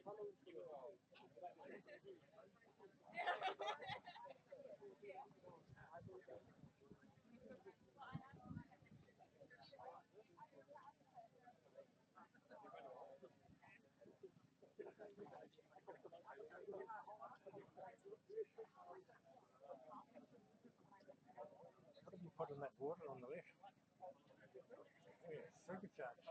What did you put in that water on the left? Yeah, supercharged.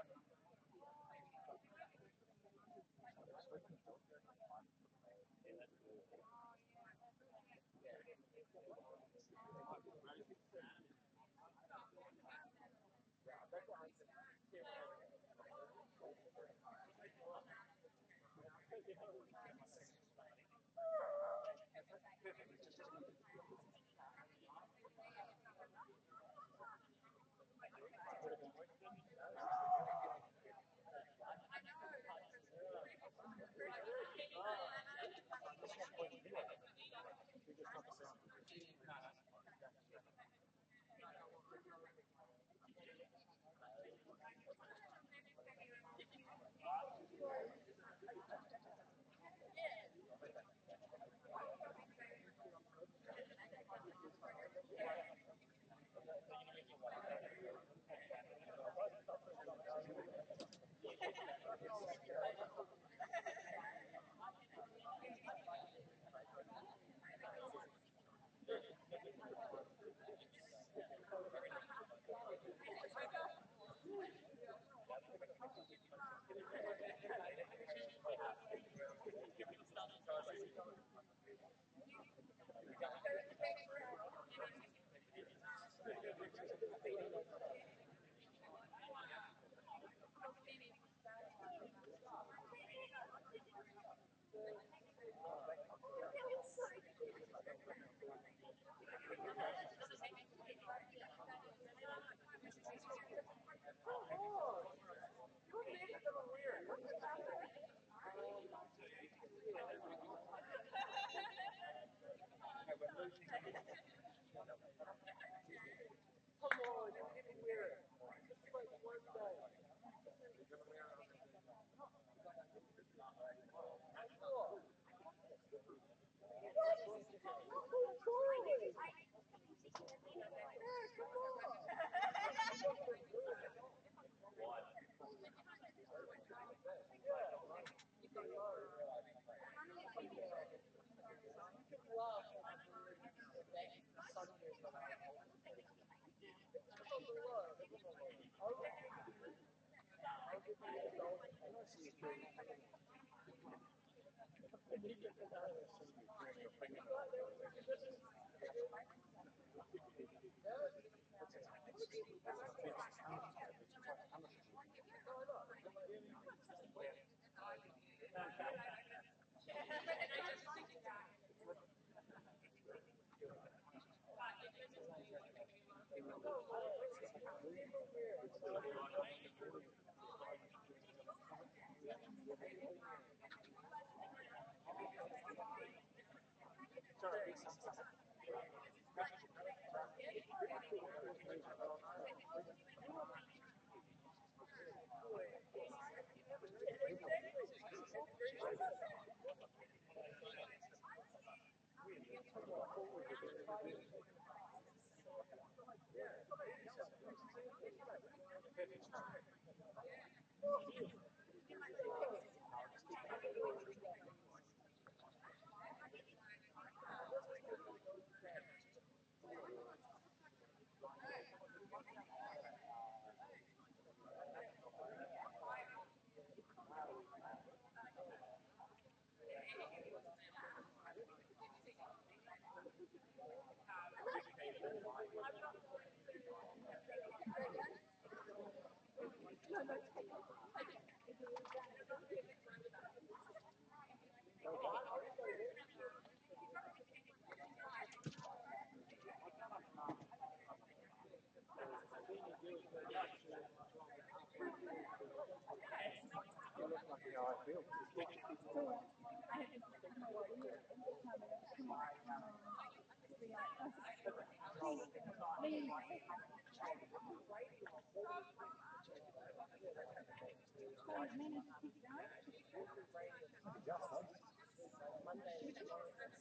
Just though.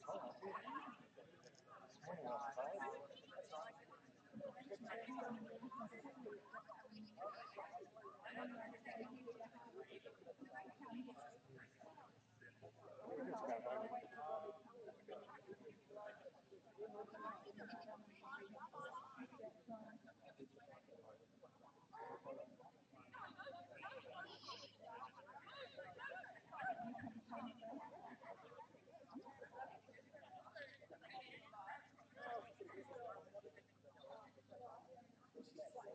Oh,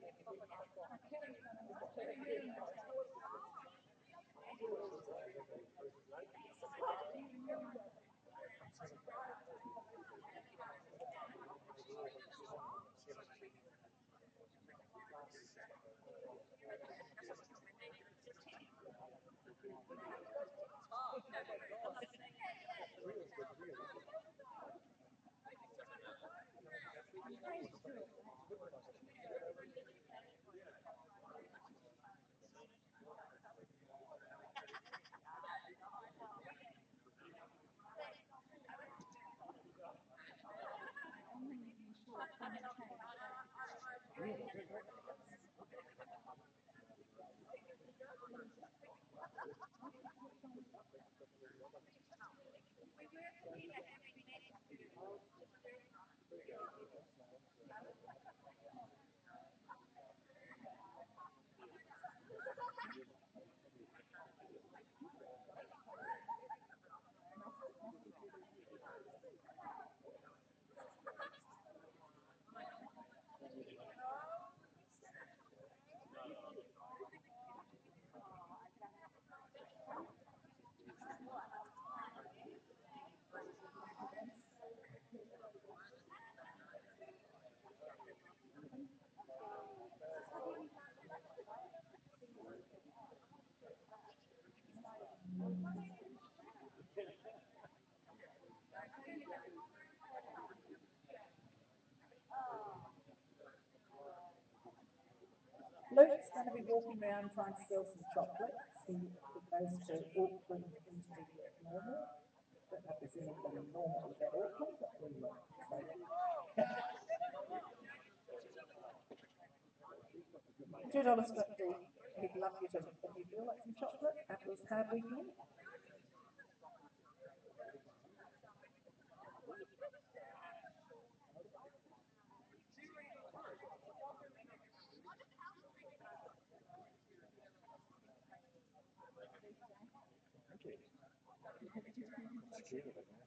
this morning I was tired. We just go home. Luke's going to be walking around trying to sell some chocolates. He goes to Auckland Intermediate Normal. I don't know if there's anything normal about Auckland, but we will. So, $2.50. He'd love you to, if you feel like some chocolate at his card weekend. Scared of it, man.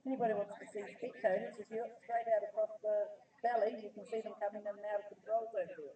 Anybody wants to see spectators, if you look straight out across the valley, you can see them coming in and out of the control zone field.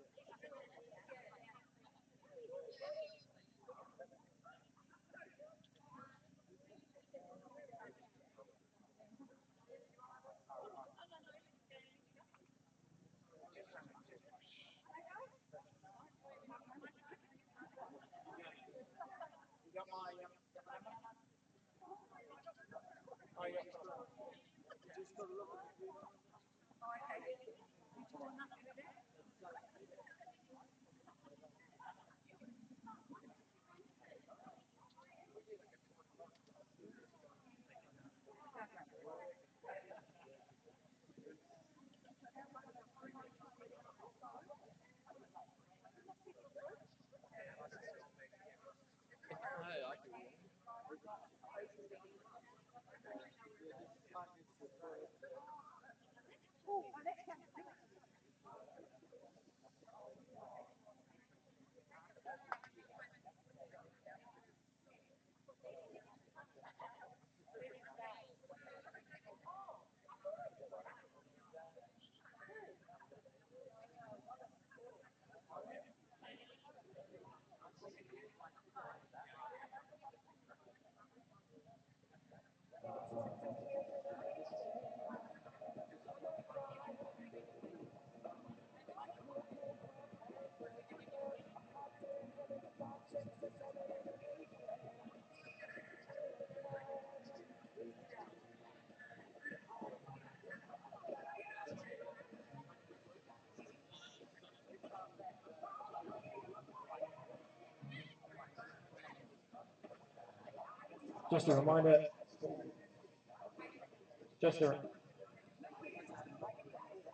Just a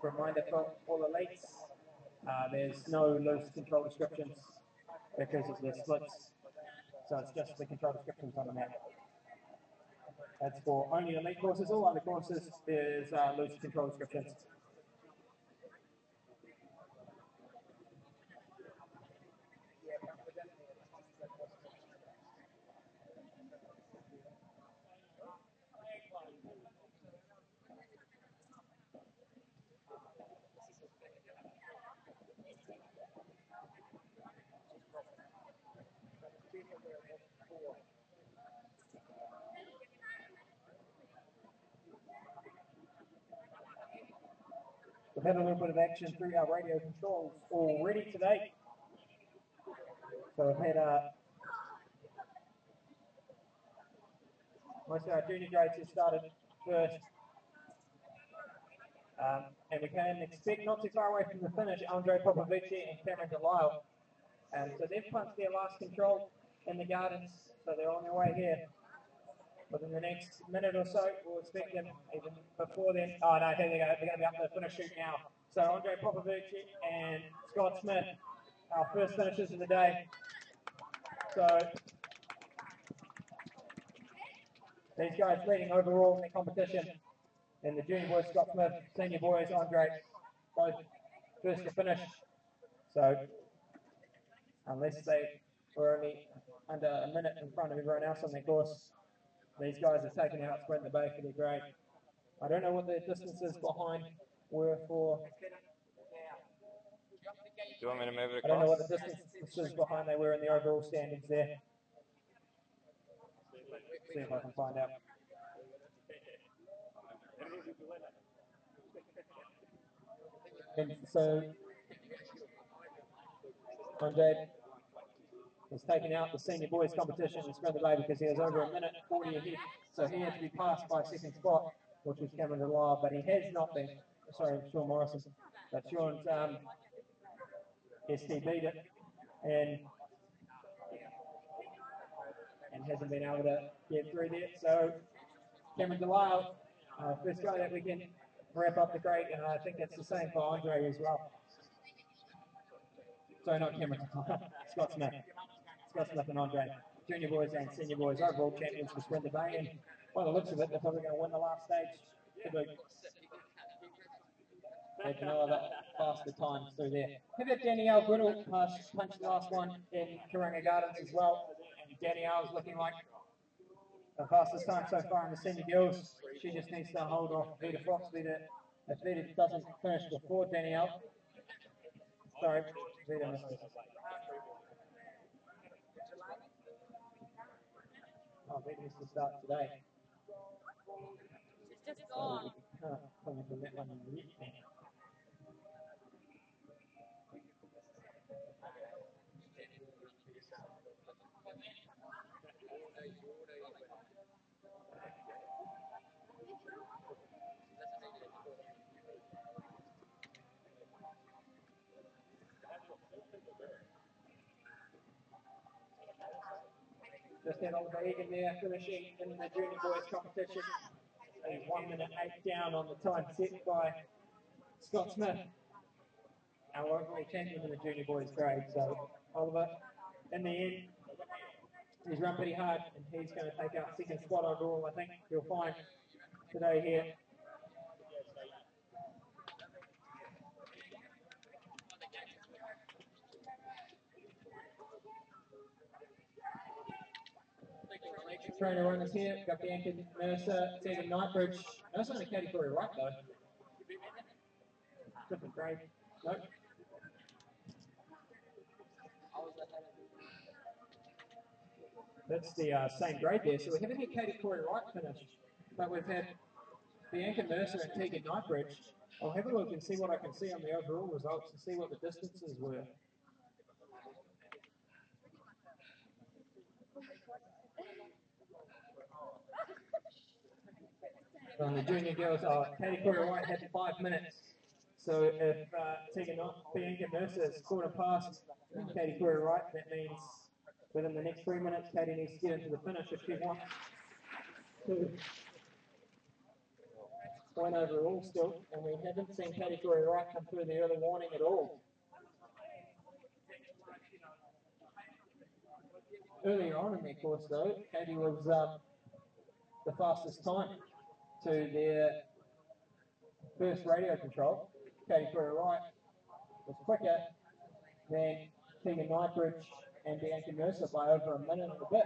reminder, for all the lakes, there's no loose control descriptions because of the splits, so it's just the control descriptions on the map. That's for only the lake courses. All other courses is loose control descriptions. We've had a little bit of action through our radio controls already today. So we've had most of our junior grades have started first. And we can expect not too far away from the finish, Andre Popovici and Cameron Delisle. So they've punched their last control in the gardens, so they're on their way here. Within the next minute or so, we'll expect them even before then. Oh no, here they go. They're going to be up to the finish chute now. So Andre Popovici and Scott Smith, our first finishers of the day. So these guys leading overall in the competition. And the junior boys, Scott Smith, senior boys, Andre, both first to finish. So unless they were only under a minute in front of everyone else on their course, these guys are taking out Sprint the Bay for their grade. I don't know what the distances behind were for. Do you want me to move it across? I don't know what the distances behind they were in the overall standings there. See if I can find out. And so Andre was taking out the senior boys competition in Sprint the Bay because he was over a minute 40 ahead. So he had to be passed by second spot, which was Cameron Delisle, but he has not been. Sorry, Sean Morrison. But Sean's ST beat it and hasn't been able to get through there. So Cameron Delisle, first guy that we can wrap up the grade, and I think that's the same for Andre as well. Sorry, not Cameron Delisle, Scott Smith. Scott Smith and Andre, junior boys and senior boys, overall champions for Sprint the Bay, and by the looks of it, they're probably going to win the last stage. They can no other faster times through there. How about Danielle Goodall punched the last one in Karinga Gardens as well. And Danielle's looking like the fastest time so far in the senior girls. She just needs to hold off Vita Fox. If Vita doesn't finish before Danielle, sorry, Vita missed it. Oh, Vita needs to start today. She's just gone. Coming from that one yet. Just had Oliver Egan there finishing in the junior boys competition. He's 1 minute 8 down on the time set by Scott Smith, our overall champion in the junior boys grade. So Oliver, in the end, he's run pretty hard and he's going to take out second spot overall. I think you'll find today here. Trainer runners here, got Bianca Mercer, Tegan Knightbridge. That's only category right though. Different grade. Nope. That's the same grade there. So we haven't had category right finished, but we've had Bianca Mercer and Tegan Knightbridge. I'll have a look and see what I can see on the overall results and see what the distances were. On the junior girls, category right had 5 minutes. So if Bianca Mercer has scored a pass in category right, that means within the next 3 minutes, Katie needs to get into the finish if she wants to win overall still. And we haven't seen category right come through the early warning at all. Earlier on in their course though, Katie was the fastest time to their first radio control. Category right was quicker than Tegan Knightbridge and Bianca Mercer by over a minute and a bit.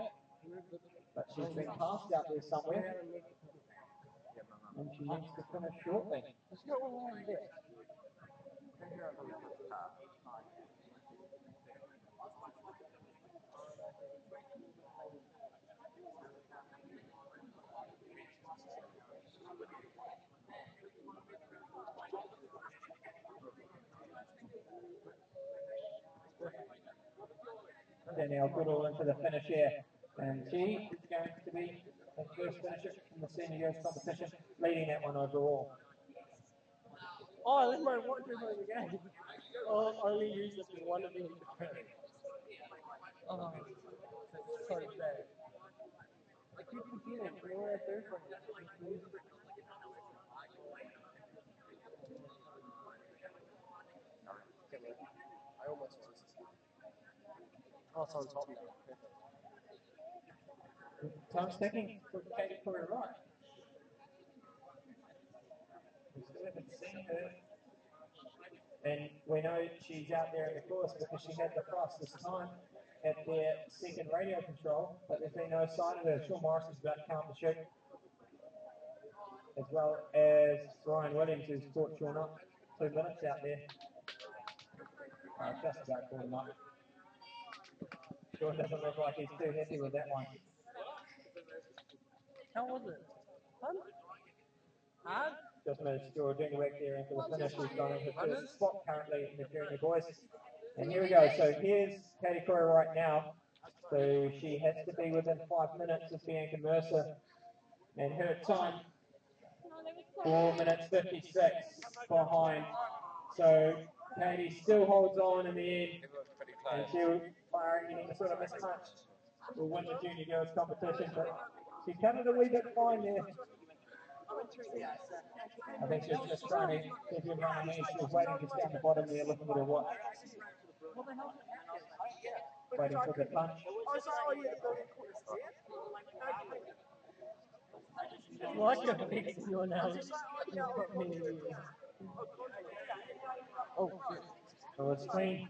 But she's been passed out there somewhere. And she needs to finish shortly. Danielle Goodall into the finish here. And she is going to be the first finisher in the senior girls competition, leading that one overall. Oh, I left my water bottle again. Oh, only use it for one of them. Oh, that's so bad. I keep forgetting. What do I do from it? I almost was. Oh, it's on top now. Time's ticking for Katie Corey Wright. We still haven't seen her. And we know she's out there in the course because she had the fastest time at their second radio control, but there's been no sign of her. Sean Morrison's about to come up the chute, as well as Ryan Williams, who's caught Sean up 2 minutes out there. Just about caught him up. Sean doesn't look like he's too happy with that one. How was it? Fun? Hard? Just managed to bring back there into the finish. He's gone into first spot currently in the junior boys. And here we go. So here's Katie Corey right now. So she has to be within 5 minutes of Bianca Mercer. And her time, 4 minutes 56 behind. So Katie still holds on in the end. And she'll fire any sort of mismatch will win the junior girls competition. But she covered a wee bit fine there. I think she was just trying to keep him running in. She was waiting just down the bottom there, looking at her watch. Waiting for the punch. Like a fix in your nose. You've got me in you. Oh, shit. So it's clean.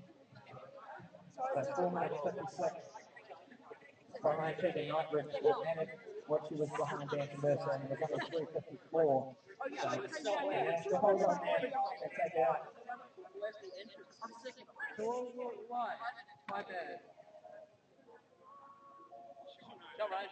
That's 4 minutes 56. Frontline taking Nightbridge added what she was behind Bianca Mercer, and it was only 3:54. So they managed to hold on there and take it out. Why? My bad. All right.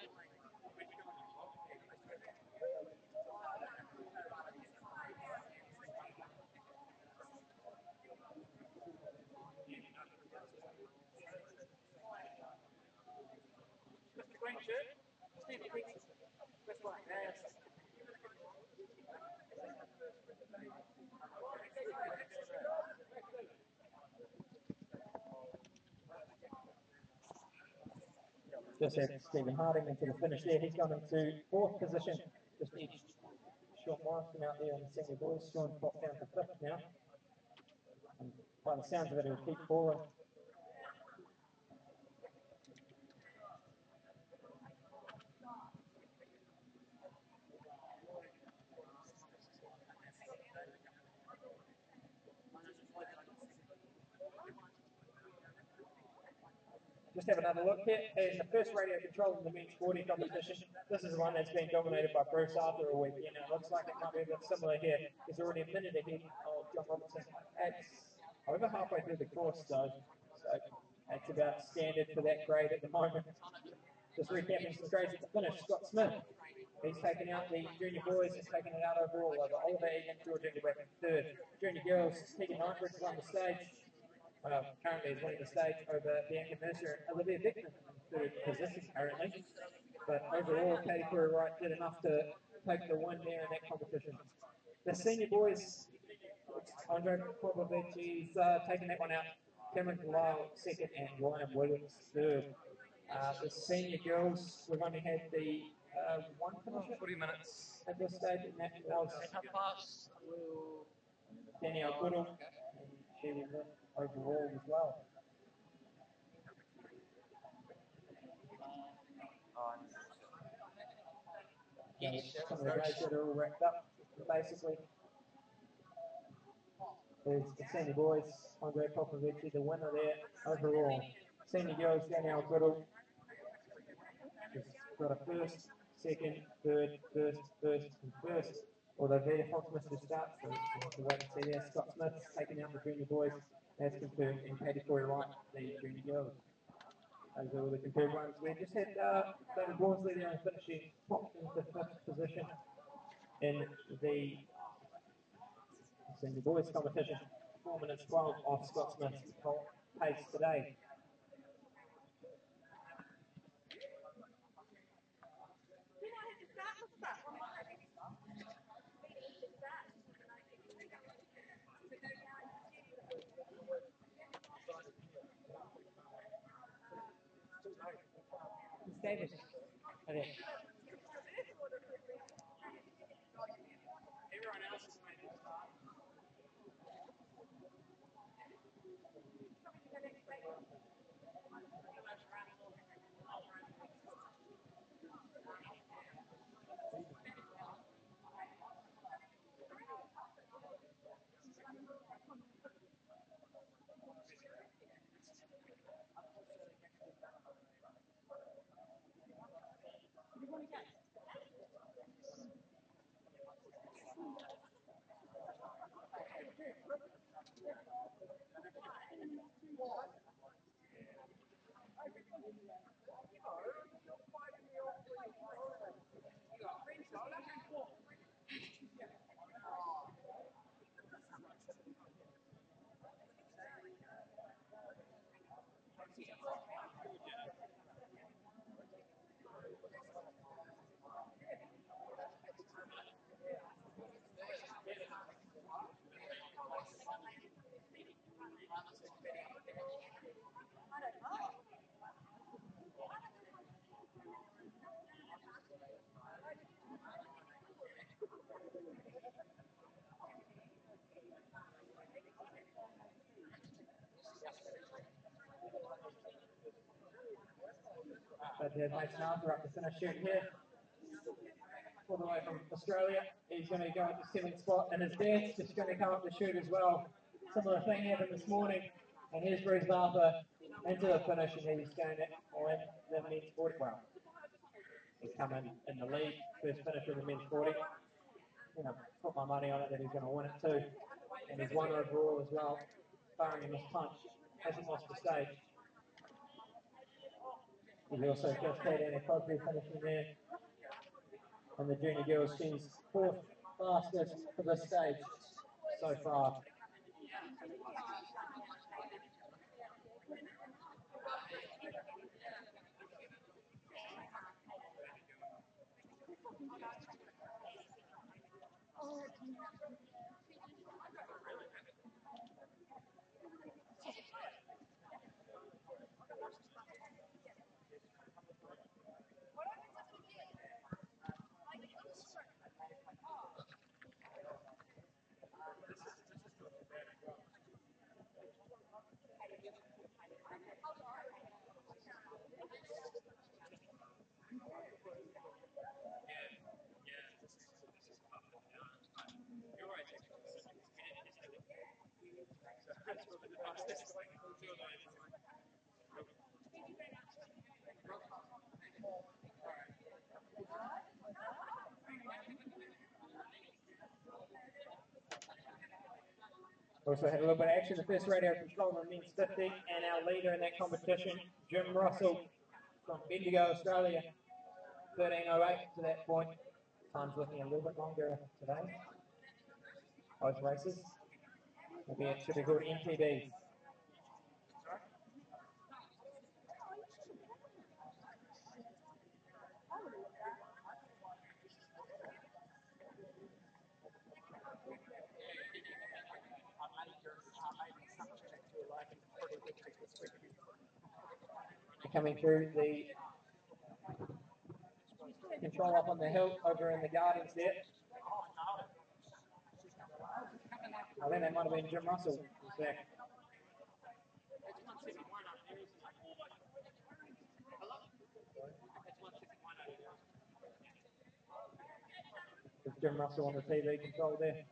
Just had Stephen Harding into the finish there. He's gone into fourth position. Just edged Sean Morrison out there in the senior boys. Sean popped down to fifth now. And by the sounds of it, he'll keep falling. Just have another look here. And the first radio control in the men's 40 competition. This is the one that's been dominated by Bruce Arthur all weekend. It looks like it might be a bit similar here. He's already a minute ahead of John Robertson. It's over halfway through the course, though. So that's about standard for that grade at the moment. Just recapping some grades at the finish. Scott Smith. He's taken out the junior boys, he's taken it out overall over Oliver Egan, George Engelbrecht in third. Junior girls, Tegan Nightbridge is on the stage. Currently is winning the stage over Bianca Mercer and Olivia Bickman in third position currently. But overall, Katie Corey Wright did enough to take the win there in that competition. The senior boys, Andre Popovich, he's taken that one out. Cameron Lyle second and Ryan Williams third. The senior girls, we've only had the one finisher 40 minutes. at this stage, and that was How fast will... Danielle Goodall, and she will win overall as well. Some of the guys that are all wrapped up, basically. There's the senior boys, Andre Popovich, the winner there overall. Senior girls, Danielle Goodall. She's got a first, second, third, and first. Although Vita Fox missed the start, so we'll have to wait and see there. Scott Smith taking out the junior boys, as confirmed, and Katie Corey Wright, the junior girls. Those are all the confirmed ones. We just had David Borsley there and finishing popped into fifth position in the senior boys competition. 4 minutes 12 off Scott Smith's pace today. Davis. Okay. But there's Mason Arthur up to finish shooting here. All the way from Australia. He's going to go at the 7th spot, and his dad's just going to come up to shoot as well. Similar thing happened this morning, and here's Bruce Arthur into the finish, and he's going to win the men's 40. Well, he's coming in the lead, first finish in the men's 40. I'm going to put my money on it that he's going to win it too. And he's won overall as well, barring a missed punch. Hasn't lost the stage. He's also just had Annie Crosby finishing there. And the junior girls, she's 4th fastest for this stage so far. Also had a little bit of action. The first radio control on men's 50, and our leader in that competition, Jim Russell from Bendigo, Australia, 13:08 to that point. Time's looking a little bit longer today. Both races. Albeit should be called MTBs. Coming through the control up on the hill over in the gardens there. I think that might have been Jim Russell. There's Jim Russell on the TV control there.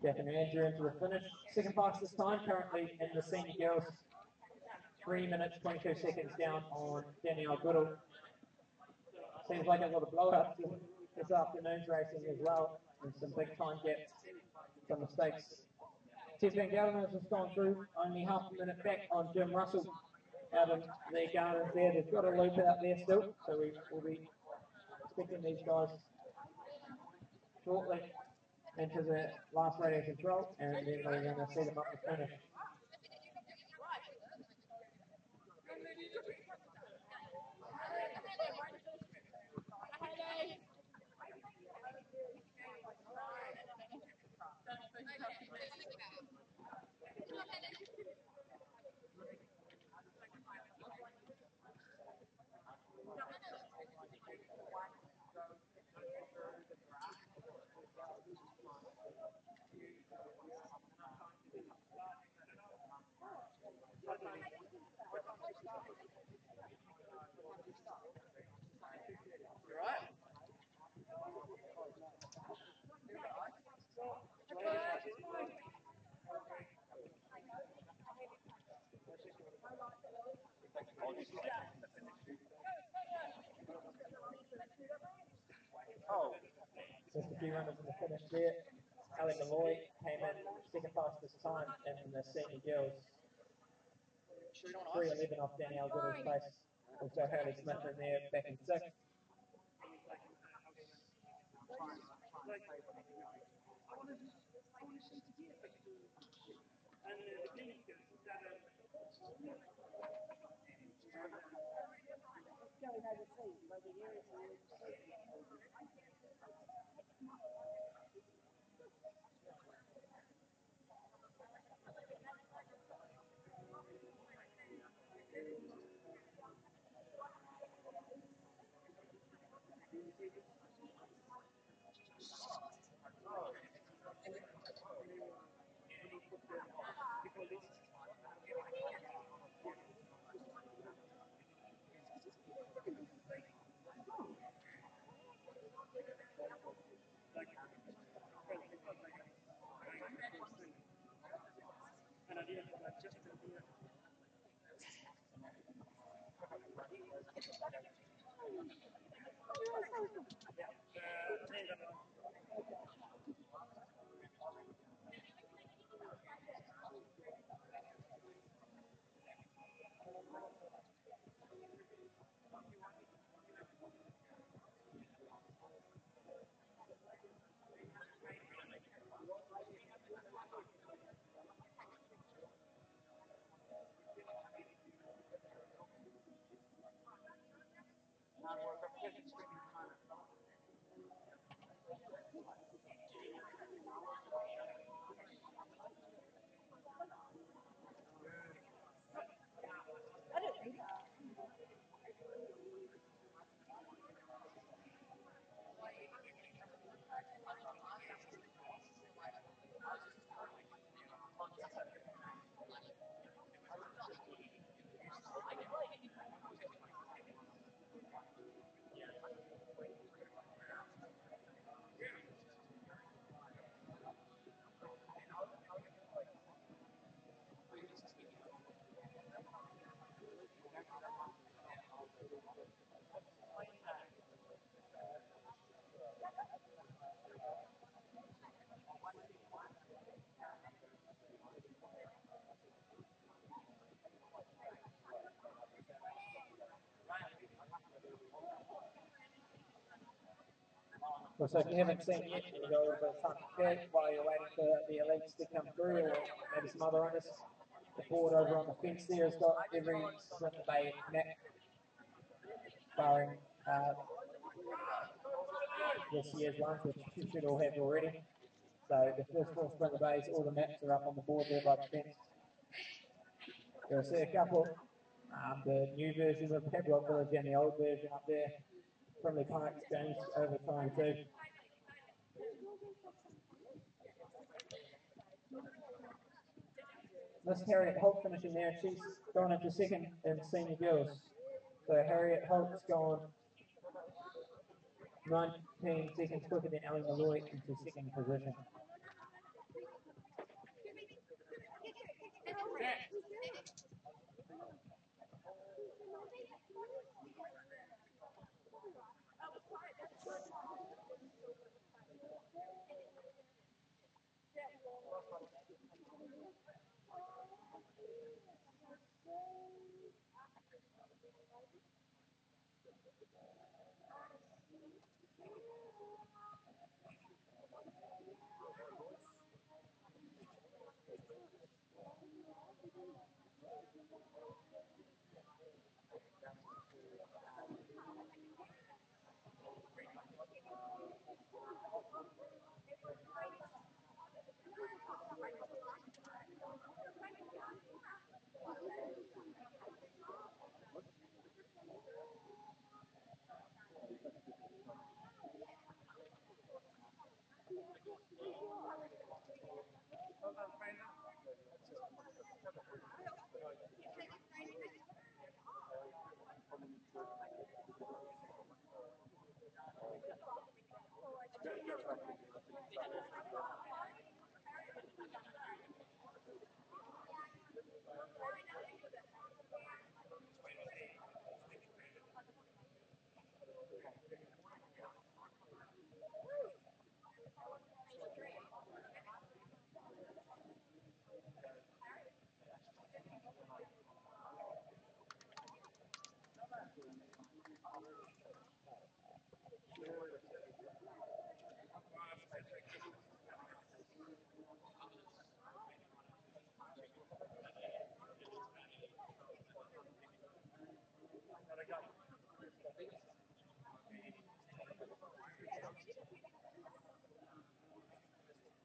Getting Andrew into the finish. Second fastest time currently in the senior girls. 3 minutes, 22 seconds down on Danielle Goodall. Seems like a lot of blowouts this afternoon's racing as well. And some big time gaps, some mistakes. Tiffany Gallagher has just gone through, only half a minute back on Jim Russell out of their gardens there. They've got a loop out there still, so we will be expecting these guys shortly into the last radio control, and then we're going to see them up to finish. Just a few runners in the finish there. Ali Malloy came in second fastest time in the senior girls. 3:11 off Danielle Goodall's place. Also Haley Smith in there back in sixth. Going overseas, where the areas are So if you haven't seen yet, you can go a little bit of time to chat while you're waiting for the elites to come through, or maybe some other runners. The board over on the fence there has got every Smith Bay map, barring this year's ones, which you should all have already. So the first four Springer Bays, all the maps are up on the board there by the fence. You'll see a couple, the new version of Padlock Village and the old version up there. Friendly Park Exchange over time too. Miss Harriet Holt finishing there. She's gone into second in senior girls. So Harriet Holt's gone 19 seconds quicker than Ellie Malloy into second position.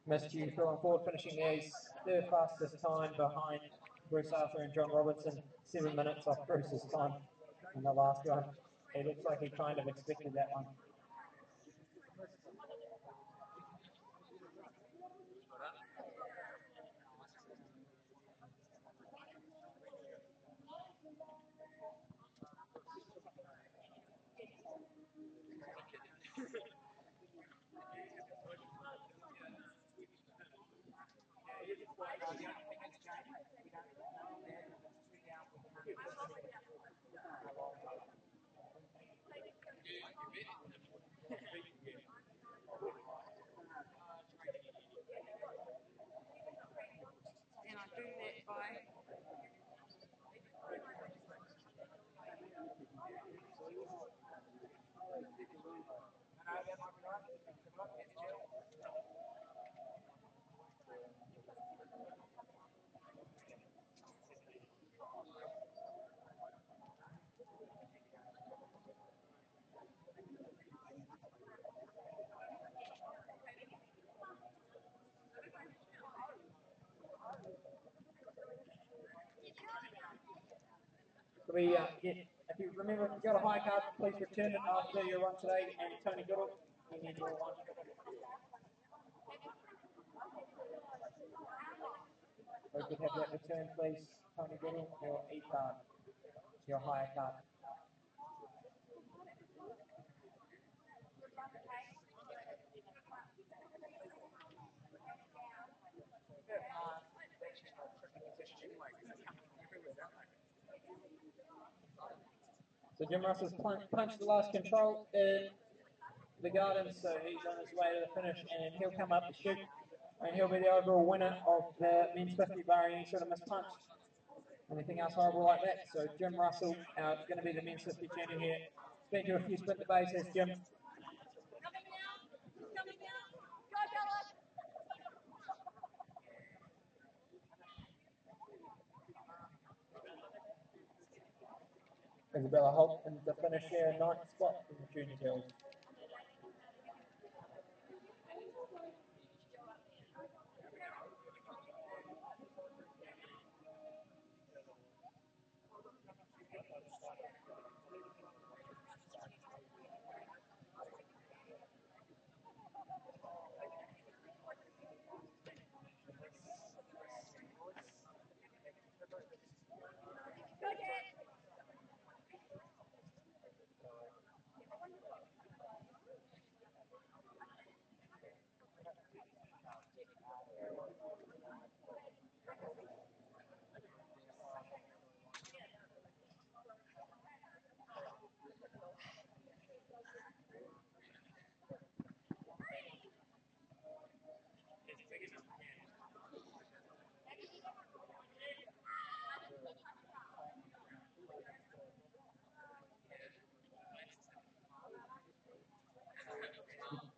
Missed you going forward, finishing there. He's third fastest time behind Bruce Arthur and John Robertson. 7 minutes off Bruce's time in the last one. It looks like he kind of expected that one. If you remember, if you got a high card, please return it after your run today. And Tony Goodall, you need your one. We could have that return, please. Tony Goodall, your E card, your higher card. So Jim Russell's punched the last control in the Gardens, so he's on his way to the finish, and he'll come up the chute, and he'll be the overall winner of the men's 50 barring any sort of mispunched. Anything else horrible like that. So Jim Russell is going to be the men's 50 champion here. He's been to a few split debates, as Jim. Isabella Holt in the finish here, 9th spot in the junior girls.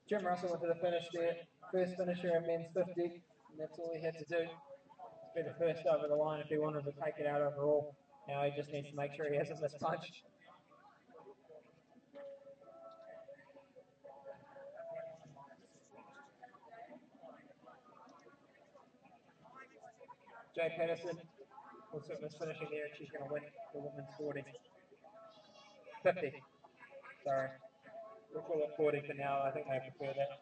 Jim Russell went to the finish there, first finisher in men's 50, and that's all he had to do. Be the first over the line if he wanted to take it out overall. Now he just needs to make sure he hasn't mispunched. Jay Patterson also was finishing there, and she's going to win the women's 40. 50, sorry. We'll call it 40 for now. I think they prefer that.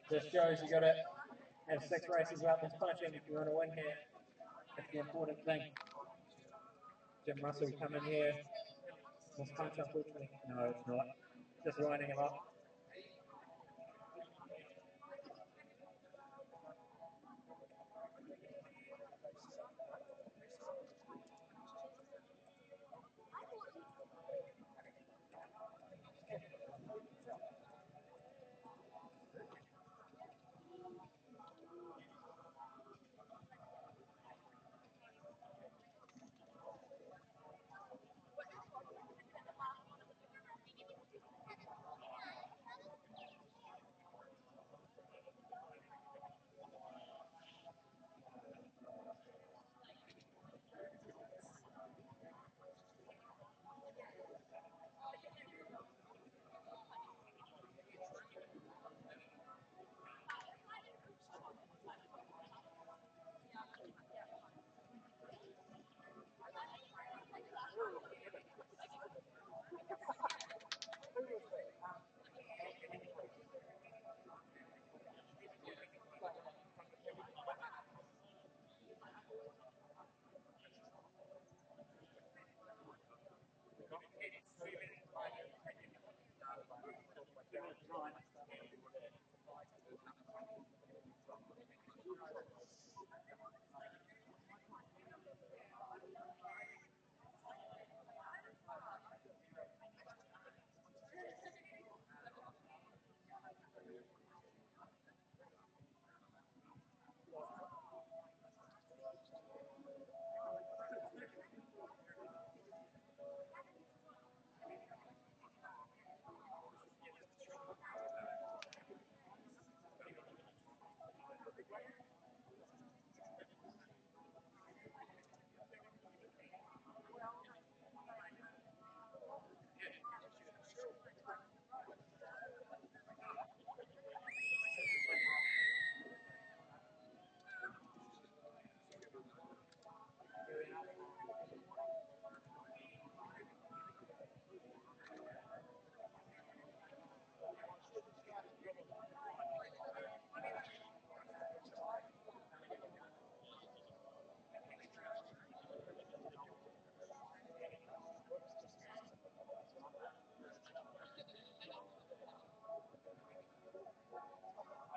Just shows you got to have 6 races without mispunching if you want to win here. That's the important thing. Jim Russell come in here, This punch, unfortunately. No, it's not. Just winding him up.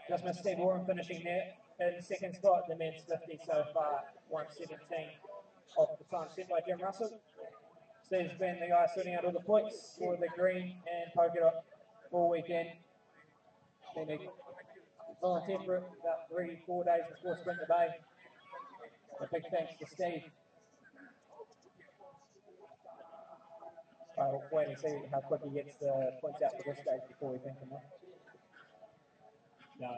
Just missed Steve Warren finishing there in second spot, the men's 50 so far, 117 off the time set by Jim Russell. Steve's been the guy sorting out all the points for the green and polka dot all weekend. Been a volunteer for it about 3-4 days before Sprint the Bay. A big thanks to Steve. I'll wait and see how quick he gets the points out for this stage before we think him off. No.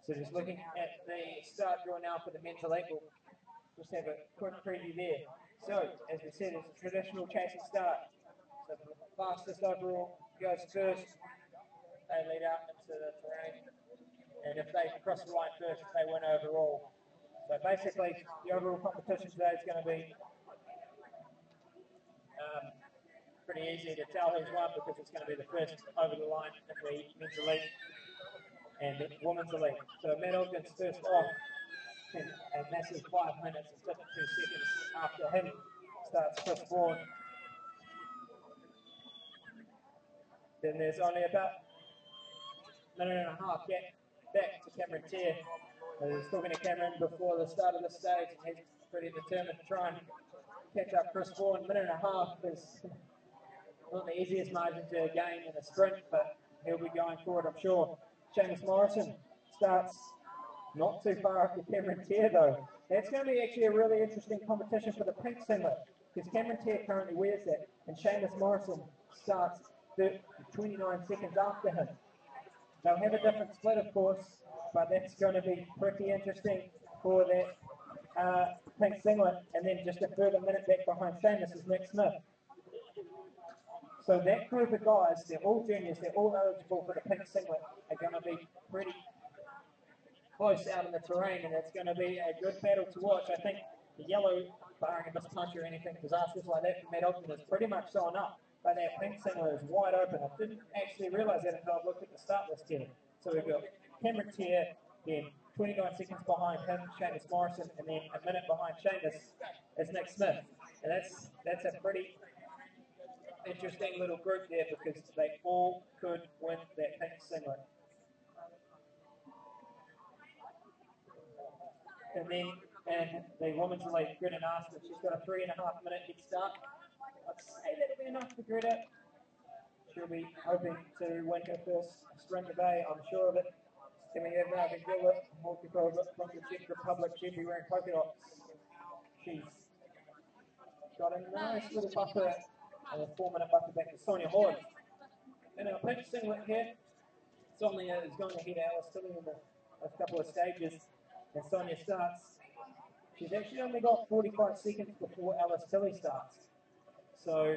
So just looking at the start draw now for the men's elite, we'll just have a quick preview there. So, as we said, it's a traditional chasing start. So the fastest overall goes first. They lead out into the terrain. And if they cross the line first, they win overall. So basically, the overall competition today is going to be pretty easy to tell who's won because it's going to be the first over the line in the men's elite and the women's elite. So Matt Ogden's first off in a massive 5 minutes and 52 seconds. After him starts Chris Vaughan. Then there's only about a minute and a half gap back to Cameron Tier. I was talking to Cameron before the start of the stage, and he's pretty determined to try and catch up Chris Vaughan. A minute and a half is not the easiest margin to gain in a sprint, but he'll be going forward, I'm sure. Seamus Morrison starts not too far after Cameron Tier, though. That's going to be actually a really interesting competition for the pink singlet, because Cameron Tier currently wears that, and Seamus Morrison starts 29 seconds after him. They'll have a different split, of course, but that's going to be pretty interesting for that pink singlet, and then just a further minute back behind Seamus is Nick Smith. So that group of guys, they're all juniors, they're all eligible for the pink singlet, are going to be pretty close out in the terrain, and it's going to be a good battle to watch. I think the yellow, barring a mispunch or anything disastrous like that from Matt Ogden, is pretty much sewn up, but that pink singlet is wide open. I didn't actually realise that until I looked at the start list here. So we've got Cameron Tier, then 29 seconds behind him, Seamus Morrison, and then a minute behind Seamus is Nick Smith. And that's a pretty interesting little group there because they all could win that pink singlet. And then in the women's elite, Greta Naston, she's got a 3.5 minute head start. I'd say that'll be enough for Greta. She'll be hoping to win her first sprint today, I'm sure of it. Then we have Marvin Gilbert, from the Czech Republic. She'll be wearing polka dots. She's got a nice little buffer, and a 4-minute buffer back to Sonia Hoy. And our pink singlet here, Sonia is going to hit Alice Tilly in a couple of stages. And Sonia starts. She's actually only got 45 seconds before Alice Tilly starts. So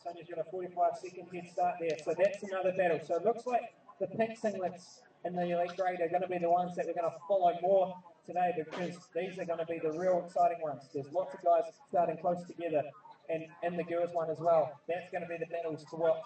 Sonia's got a 45-second head start there. So that's another battle. So it looks like the pink singlets in the elite grade are going to be the ones that we're going to follow more today because these are going to be the real exciting ones. There's lots of guys starting close together, and in the girls one as well. That's going to be the battles to watch.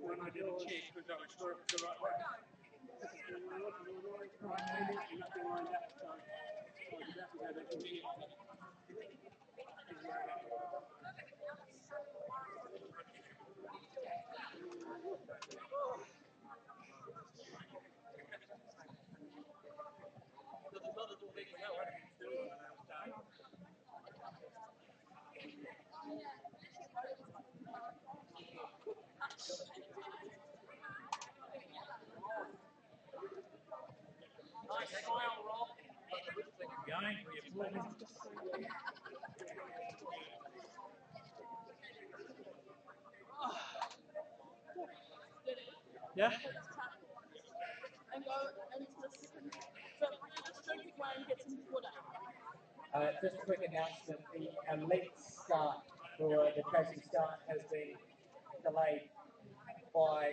When I did a check, because I was sure it was the right way. Nothing lined up, so I was about to go back and check. Going for your flipping. Yeah? And go into the second. So just drink it and get some water. Just a quick announcement, the elite start for the Tracy start has been delayed by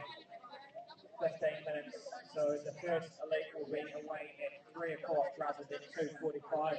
15 minutes. So the first elite will be away at 3 o'clock rather than 2:45.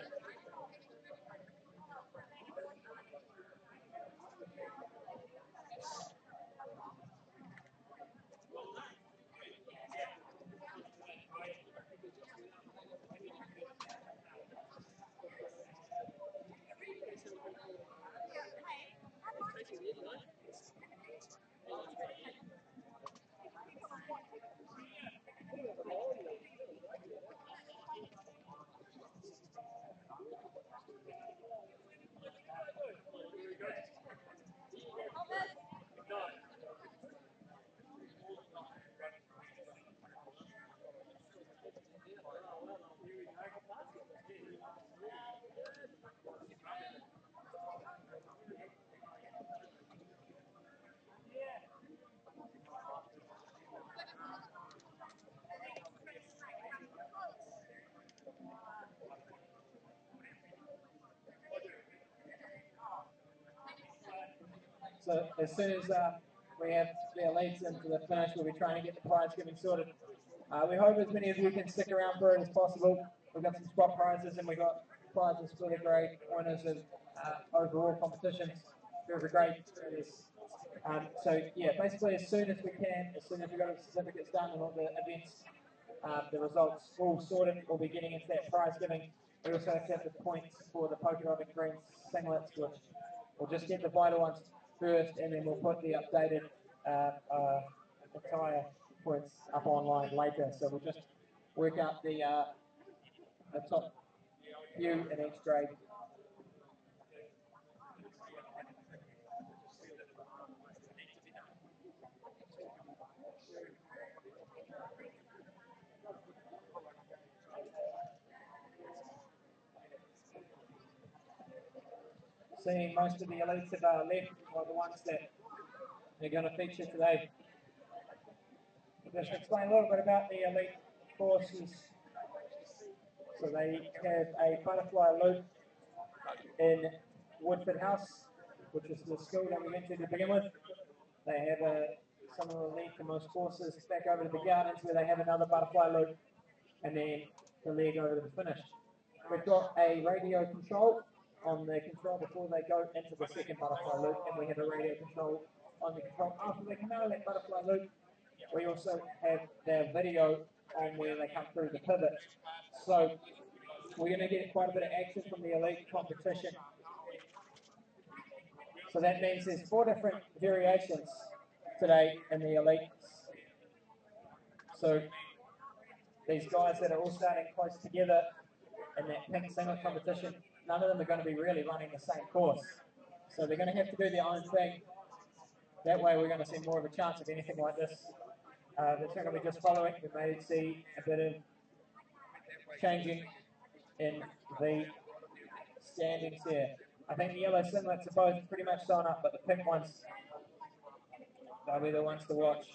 So as soon as we have the elites into the finish, we'll be trying to get the prize giving sorted. We hope as many of you can stick around for it as possible. We've got some spot prizes and we've got prizes for the great winners of overall competitions, for the great winners. So yeah, basically as soon as we can, as soon as we've got the certificates done and all the events, the results all sorted, we'll be getting into that prize giving. We also have to have the points for the polka dot and green singlets, which we'll just get the vital ones first and then we'll put the updated attire points up online later. So we'll just work out the top few in each grade. Seeing most of the elites have left, or the ones that are going to feature today. Just explain a little bit about the elite courses. So they have a butterfly loop in Woodford House, which is the school that we went to begin with. They have some of the lead for most courses back over to the gardens where they have another butterfly loop, and then the leg over to the finish. We've got a radio control on the control before they go into the second butterfly loop, and we have a radio control on the control after they come out of that butterfly loop. We also have their video on where they come through the pivot. So we're going to get quite a bit of action from the elite competition. So that means there's 4 different variations today in the elites. So these guys that are all starting close together in that pink singlet competition, none of them are going to be really running the same course. So they're going to have to do their own thing. That way we're going to see more of a chance of anything like this. That's not going to be just following. We may see a bit of changing in the standings here. I think the yellow singlets are both pretty much sewn up, but the pink ones, they'll be the ones to watch.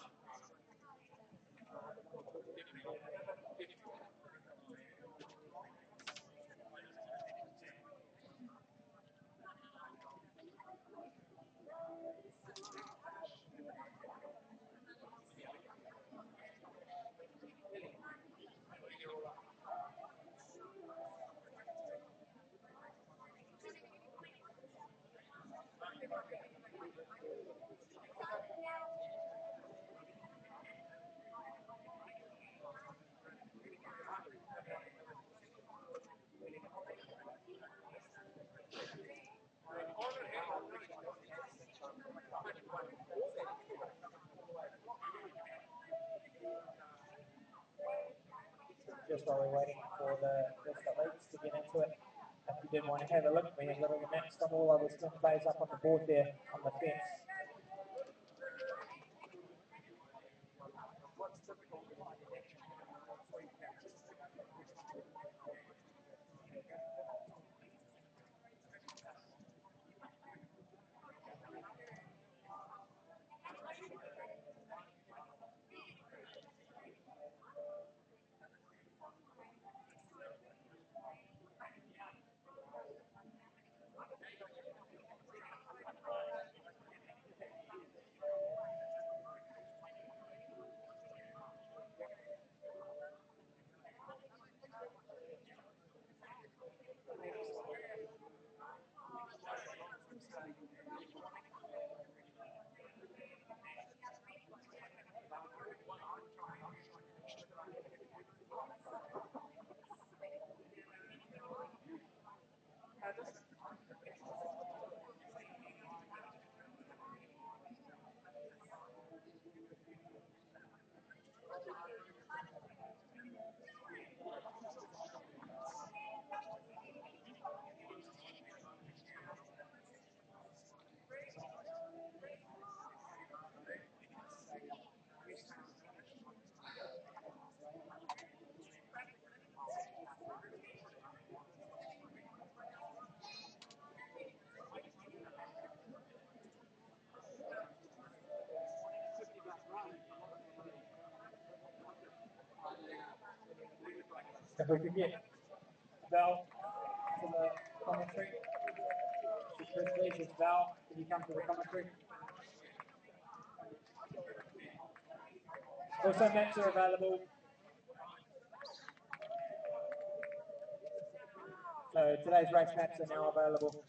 Just while we're waiting for the elites to get into it, if you did want to have a look, we have little maps on all of the swim plays up on the board there on the fence. If we could get Val to the commentary. Please, it's Val. Can you come to the commentary? Also, maps are available. So today's race maps are now available.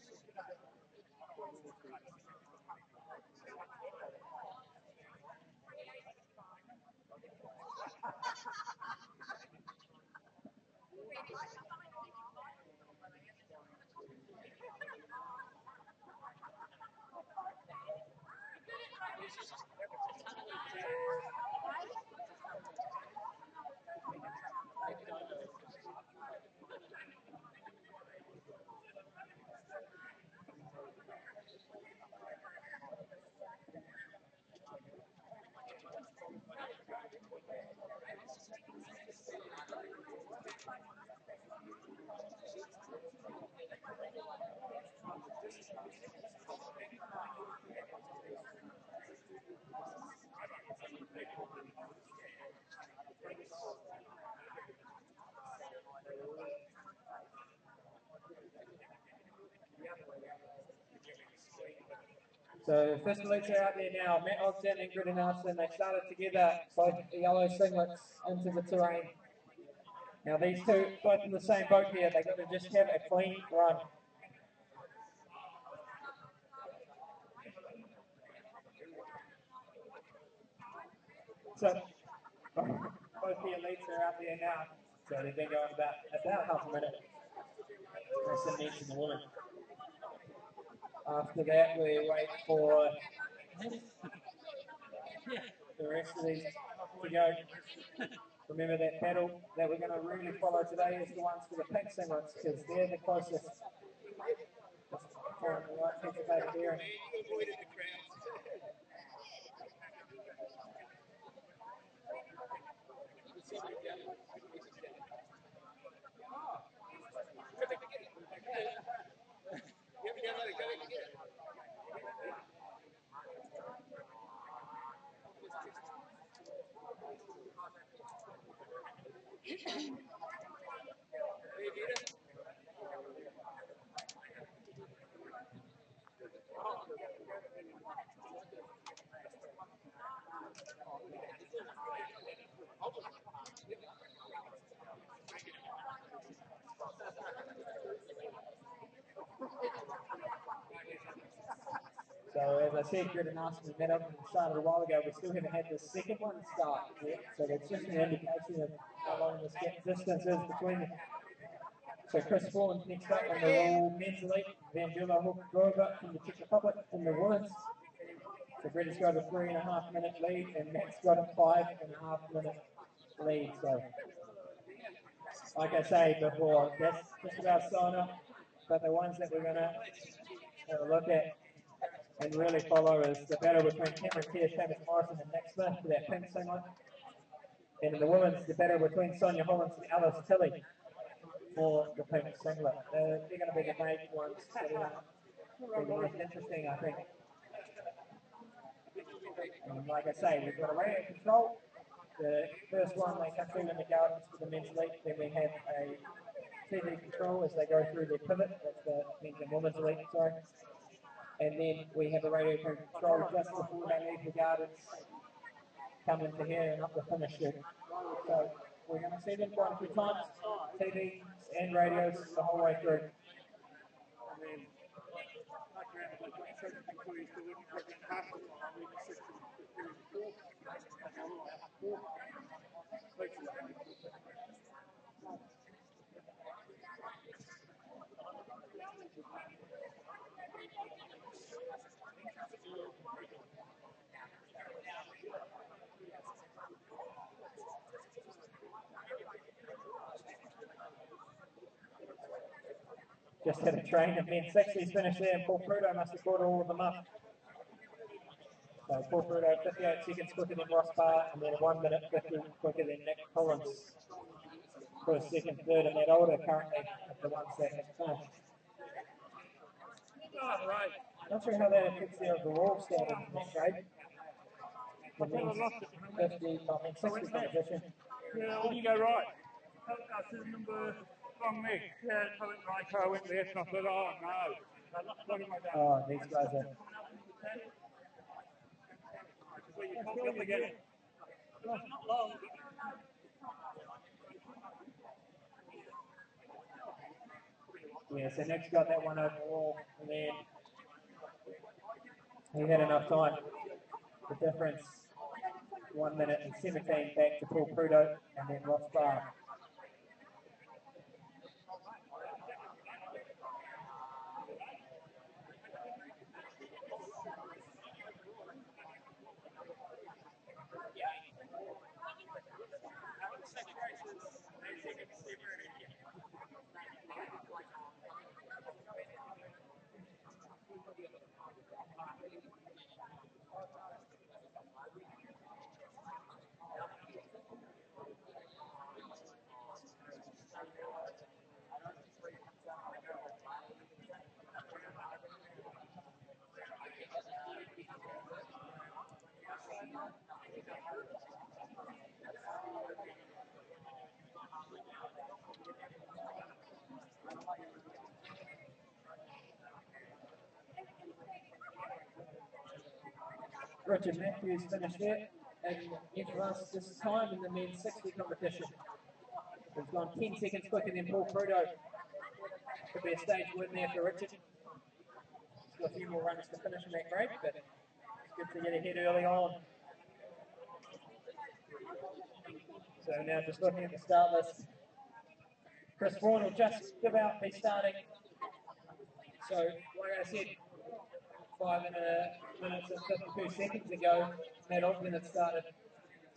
So first elites are out there now. Matt Ogden and Greta Nelson, they started together, both yellow singlets into the terrain. Now these two, both in the same boat here, they've got to just have a clean run. So both the elites are out there now. So they've been going about half a minute. Racing needs in the women. After that, we wait for the rest of these to go. Remember that paddle that we're going to really follow today is the ones for the pink singlets because they're the closest. For the right piece of paper here. So as I said, Greta Nelson met up and started a while ago. We still haven't had the second one start yet, so that's just an indication of how long this distance is between them. So Chris Vaughan next up in the Royal Men's Elite, Vanjula Hukgrova from the Czech Republic in the women's. So Greta's got a 3.5 minute lead and Matt's got a 5.5 minute lead. So like I say before, that's just about sign up, but the ones that we're going to have a look at and really follow is the battle between Cameron Keir, Seamus Morrison and Nick Smith for that pink singlet. And in the women's, the battle between Sonia Hollins and Alice Tilley for the pink singlet. They're going to be the main ones that are the most interesting, I think. And like I say, we've got a radio control. The first one, they come through in the gardens for the men's elite. Then we have a TV control as they go through their pivot. That's the men's and women's elite, sorry. And then we have a radio control just before they leave the gardens, come into here and up the finish strip. So we're going to see them quite a few times, TV and radios the whole way through. Just had a train of men 60s finish there, and Paul Prudo must have brought all of them up. So Paul Prudo 58 seconds quicker than Ross Barr, and then 1 minute 50 quicker than Nick Collins. First, second, third, and that order currently of the ones that have finished. Not sure how that affects their overall standings in this grade. The men's 60 competition. Yeah, I didn't go right. I said number wrong leg. Yeah, I went right, I went left, and I thought, oh no. What am I doing? Oh, these guys are. Well, not long. Yeah, so Nick's got that one overall, and then he had enough time. The difference, 1 minute and 17 back to Paul Prudo, and then Ross Barr. Richard Matthews finished there, and for us this time in the men's 60 competition. He's gone 10 seconds quicker than Paul Prudo. Could be a stage win there for Richard. He's got a few more runs to finish in that grade, but it's good to get ahead early on. So now just looking at the start list. Chris Vaughan will just about be starting. So like I said, 5 minutes and 52 seconds ago, Matt Ogden had started.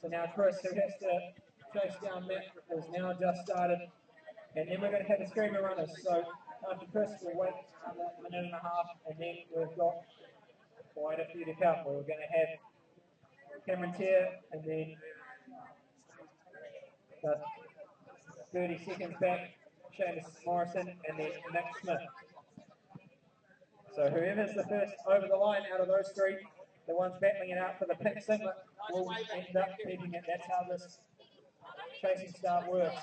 So now Chris, who has to chase down Matt, has now just started. And then we're going to have a stream of runners. So after Chris, we'll wait another minute and a half, and then we've got quite a few to come. We're going to have Cameron Tier, and then 30 seconds back, Seamus Morrison, and then Nick Smith. So whoever's the first over the line out of those three, the ones battling it out for the pink singlet, will end up keeping it. That's how this chasing start works.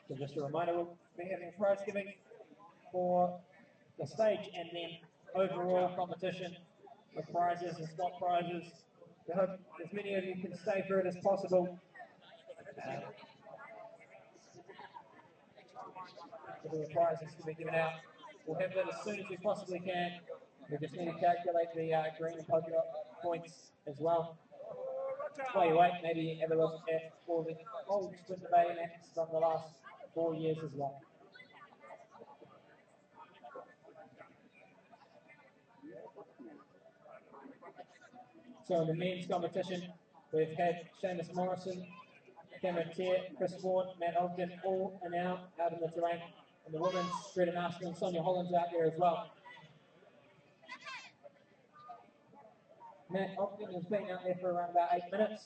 So just a reminder, we'll be having prize giving for the stage and then overall competition with prizes and spot prizes. We hope as many of you can stay for it as possible. The prizes to be given out. We'll have that as soon as we possibly can. We just need to calculate the green and polka dot points as well. While you wait, maybe have a look at all the old Sprinter Bay maps from the last 4 years as well. So in the men's competition, we've had Seamus Morrison, Cameron Tier, Chris Vaughan, Matt Ogden, all are now out in the terrain. And the women's, Greta Marston and Sonia Holland's out there as well. Matt Ogden has been out there for around about 8 minutes.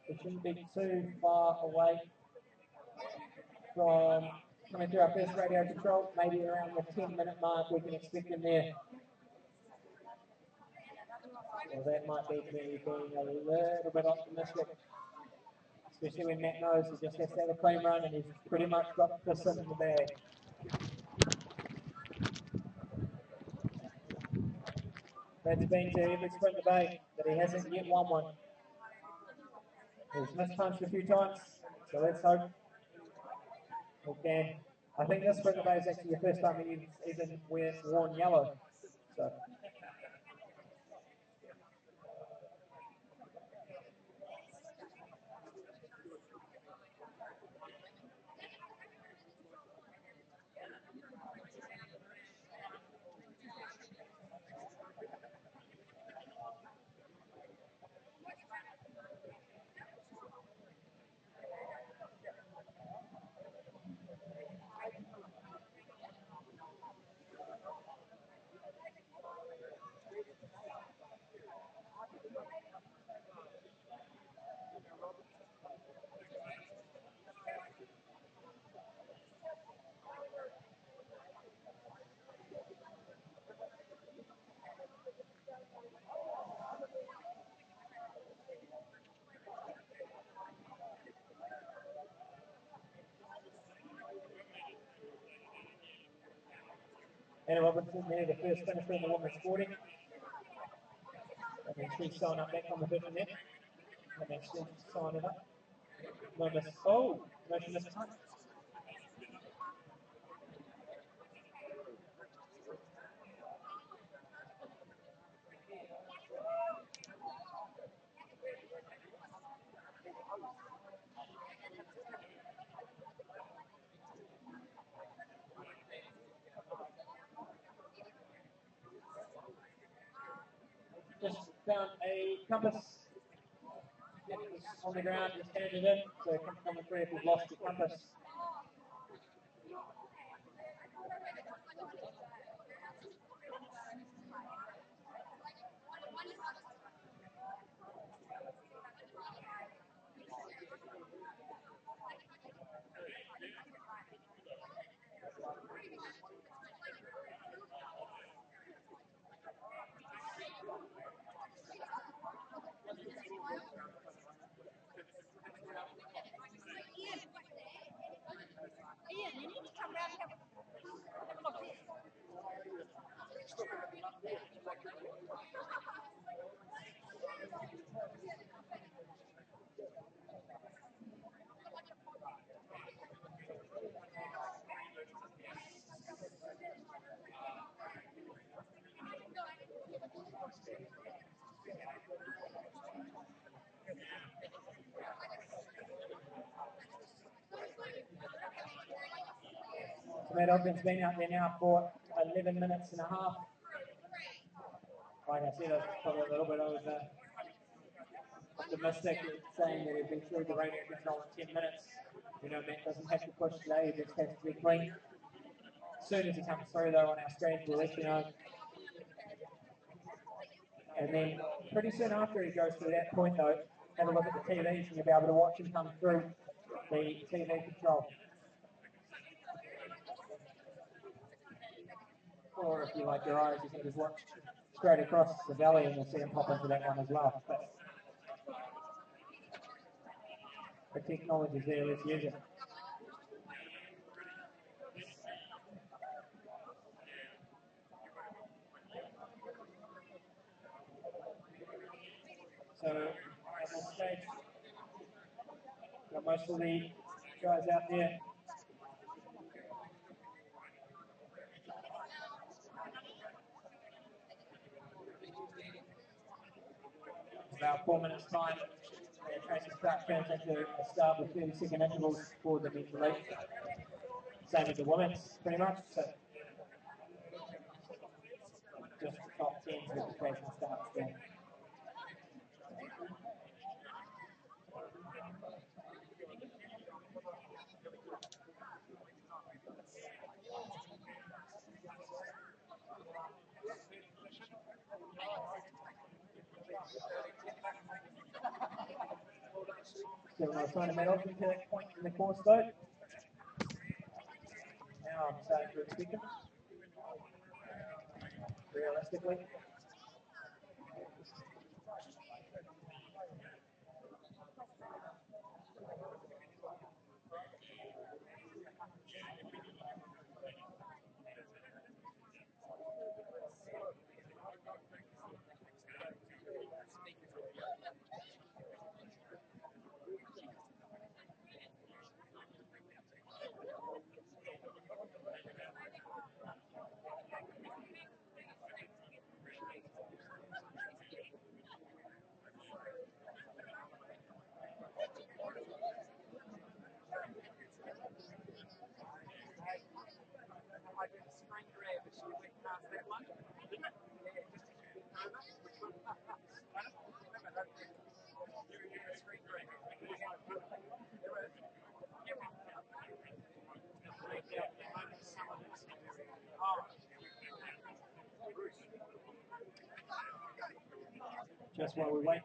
It shouldn't be too far away from coming through our first radio control. Maybe around the 10-minute mark we can expect him there. Well, that might be me being a little bit optimistic, especially when Matt knows he just has to have a clean run and he's pretty much got this in the bag. That's been to every Sprinter Bay, but he hasn't yet won one. He's mispunched a few times, so let's hope he can. I think this Sprinter Bay is actually the first time he's even worn yellow. So. Anna Robinson there, the first finisher in the women's 40. And then she's signing up that competition there. And then she's signing up. No miss. Oh, no, she missed time. Just found a compass. It was on the ground, just handed in. So coming through if you've lost your compass. Ian, you need to come round and have a look here. Matt Ogden's been out there now for 11 minutes and a half. Like I said, I was probably a little bit optimistic saying that he'd be through the radio control in 10 minutes. You know, Matt doesn't have to push today, he just has to be clean. As soon as he comes through though on our screen, we'll let you know. And then pretty soon after he goes through that point though, have a look at the TVs and you'll be able to watch him come through the TV control. Or if you like your eyes, you can just watch straight across the valley and you'll see him pop into that one as well. But the technology's there, let's use it. So at this stage, got most of the guys out there. About 4 minutes time, the tracing start turns into a start with 30-second intervals for the men's elite. Same as the women's, pretty much. So just the top 10s with the tracing starts there. So we're trying to medal to that point in the course though. Now I'm starting to expect it. Realistically. Just while we wait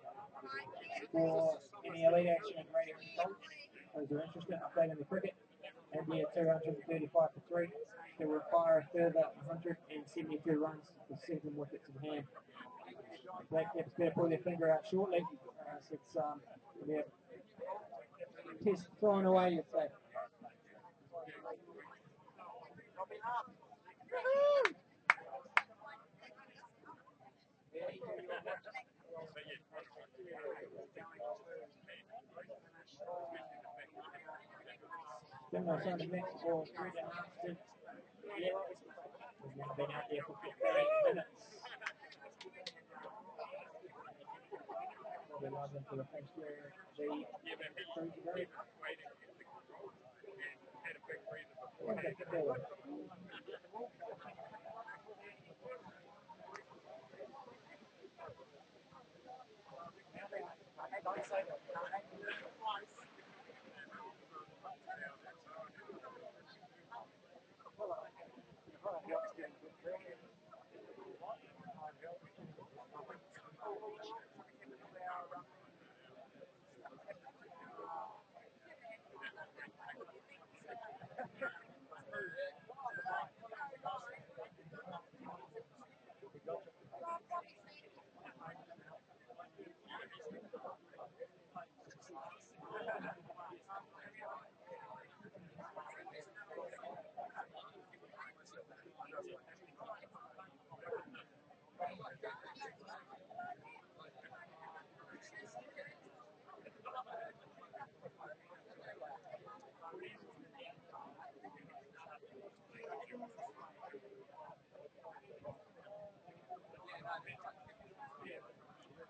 for any elite action and radio control, those are interested in updating the cricket. And we had 235 for 3 to require a further 172 runs with 7 wickets in hand. Black Caps better pull their finger out shortly. So it's yeah, test thrown away, you'd say. Similar sort of mix for Brendan Marston. Yeah, we've now been out there for 15 minutes. We'll be live into the French here, the cruise break.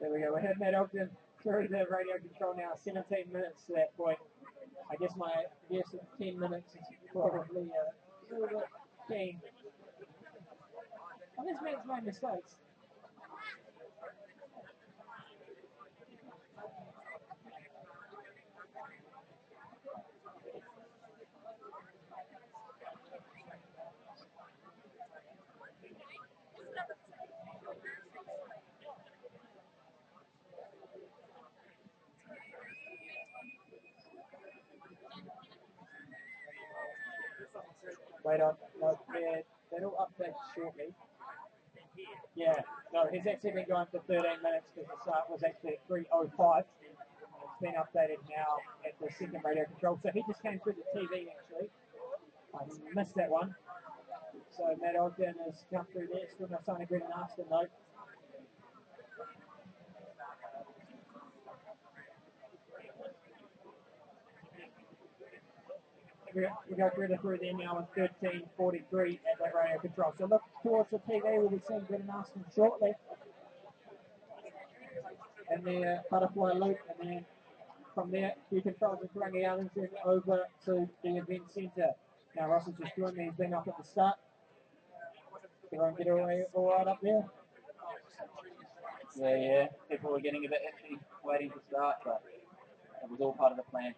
There we go. We're heading that Ogden through the radio control now. 17 minutes to that point. I guess my guess of 10 minutes is probably a little bit keen. Well, this man's made mistakes. Wait on. No, that'll update shortly. Yeah, no, he's actually been going for 13 minutes because the start was actually at 3:05. It's been updated now at the second radio control. So he just came through the TV actually. I missed that one. So Matt Ogden has come through there. Still no sign of Brendan Marston though. We go through there now on 13:43 at that radio control. So look towards the TV. We'll be seeing Brendan Marston shortly. And the butterfly loop, and then from there, you control the Tarangi Arlington over to the event centre. Now Ross has just joined me. He's been up at the start. Everyone get away all right up there? Yeah. People were getting a bit iffy waiting to start, but it was all part of the plan.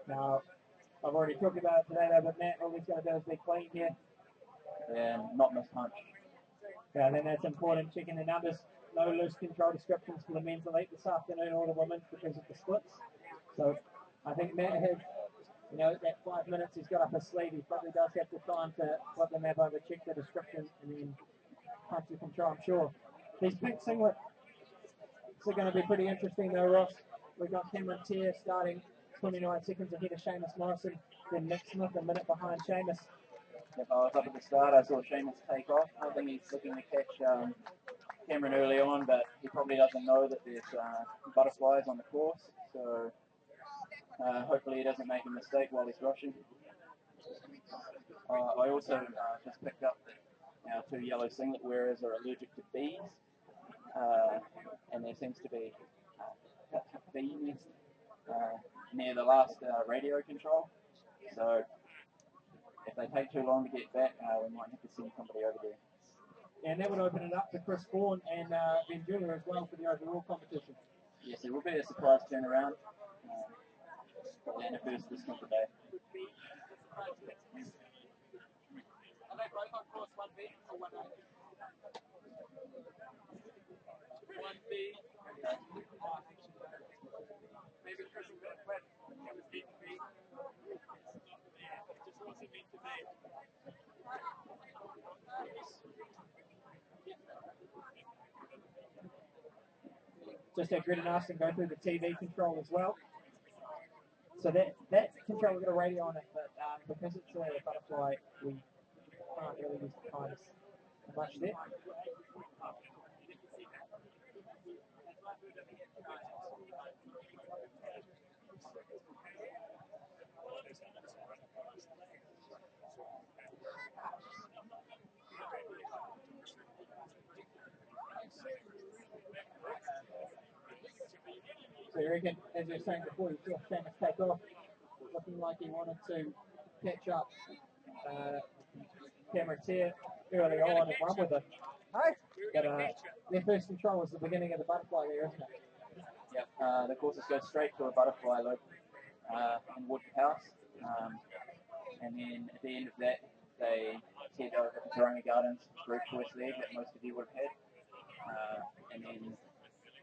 Now, I've already talked about it today though, but Matt, all he's got to do is be clean here. And not miss punch. Yeah, then that's important. Checking the numbers. No loose control descriptions for the men's elite this afternoon or the women's because of the splits. So I think Matt has, that 5 minutes he's got up his sleeve. He probably does have the time to flip the map over, check the description, and then punch the control, I'm sure. These pink singlets are going to be pretty interesting though, Ross. We've got Cameron Tier starting 29 seconds ahead of Seamus Morrison, then Nick Smith a minute behind Seamus. If I was up at the start, I saw Seamus take off. I think he's looking to catch Cameron early on, but he probably doesn't know that there's butterflies on the course. So hopefully he doesn't make a mistake while he's rushing. I also just picked up that our two yellow singlet wearers are allergic to bees, and there seems to be a bee nest near the last radio control. So if they take too long to get back, we might have to send somebody over there. And that would open it up to Chris Vaughan and Benjula as well for the overall competition. Yes, it will be a surprise turnaround. And a first this month today. Just had Brendan Marston go through the TV control as well. So that control has got a radio on it, but because it's a butterfly, we can't really use the timers. much there. So you reckon, as you were saying before, you saw Seamus take off, looking like he wanted to catch up Cameron Tier early on and run with it. But their first control was the beginning of the butterfly there, isn't it? Yep, the courses go straight to a butterfly loop in Wood House. And then at the end of that, they head over to Taronga Gardens, group choice leg that most of you would have had. And then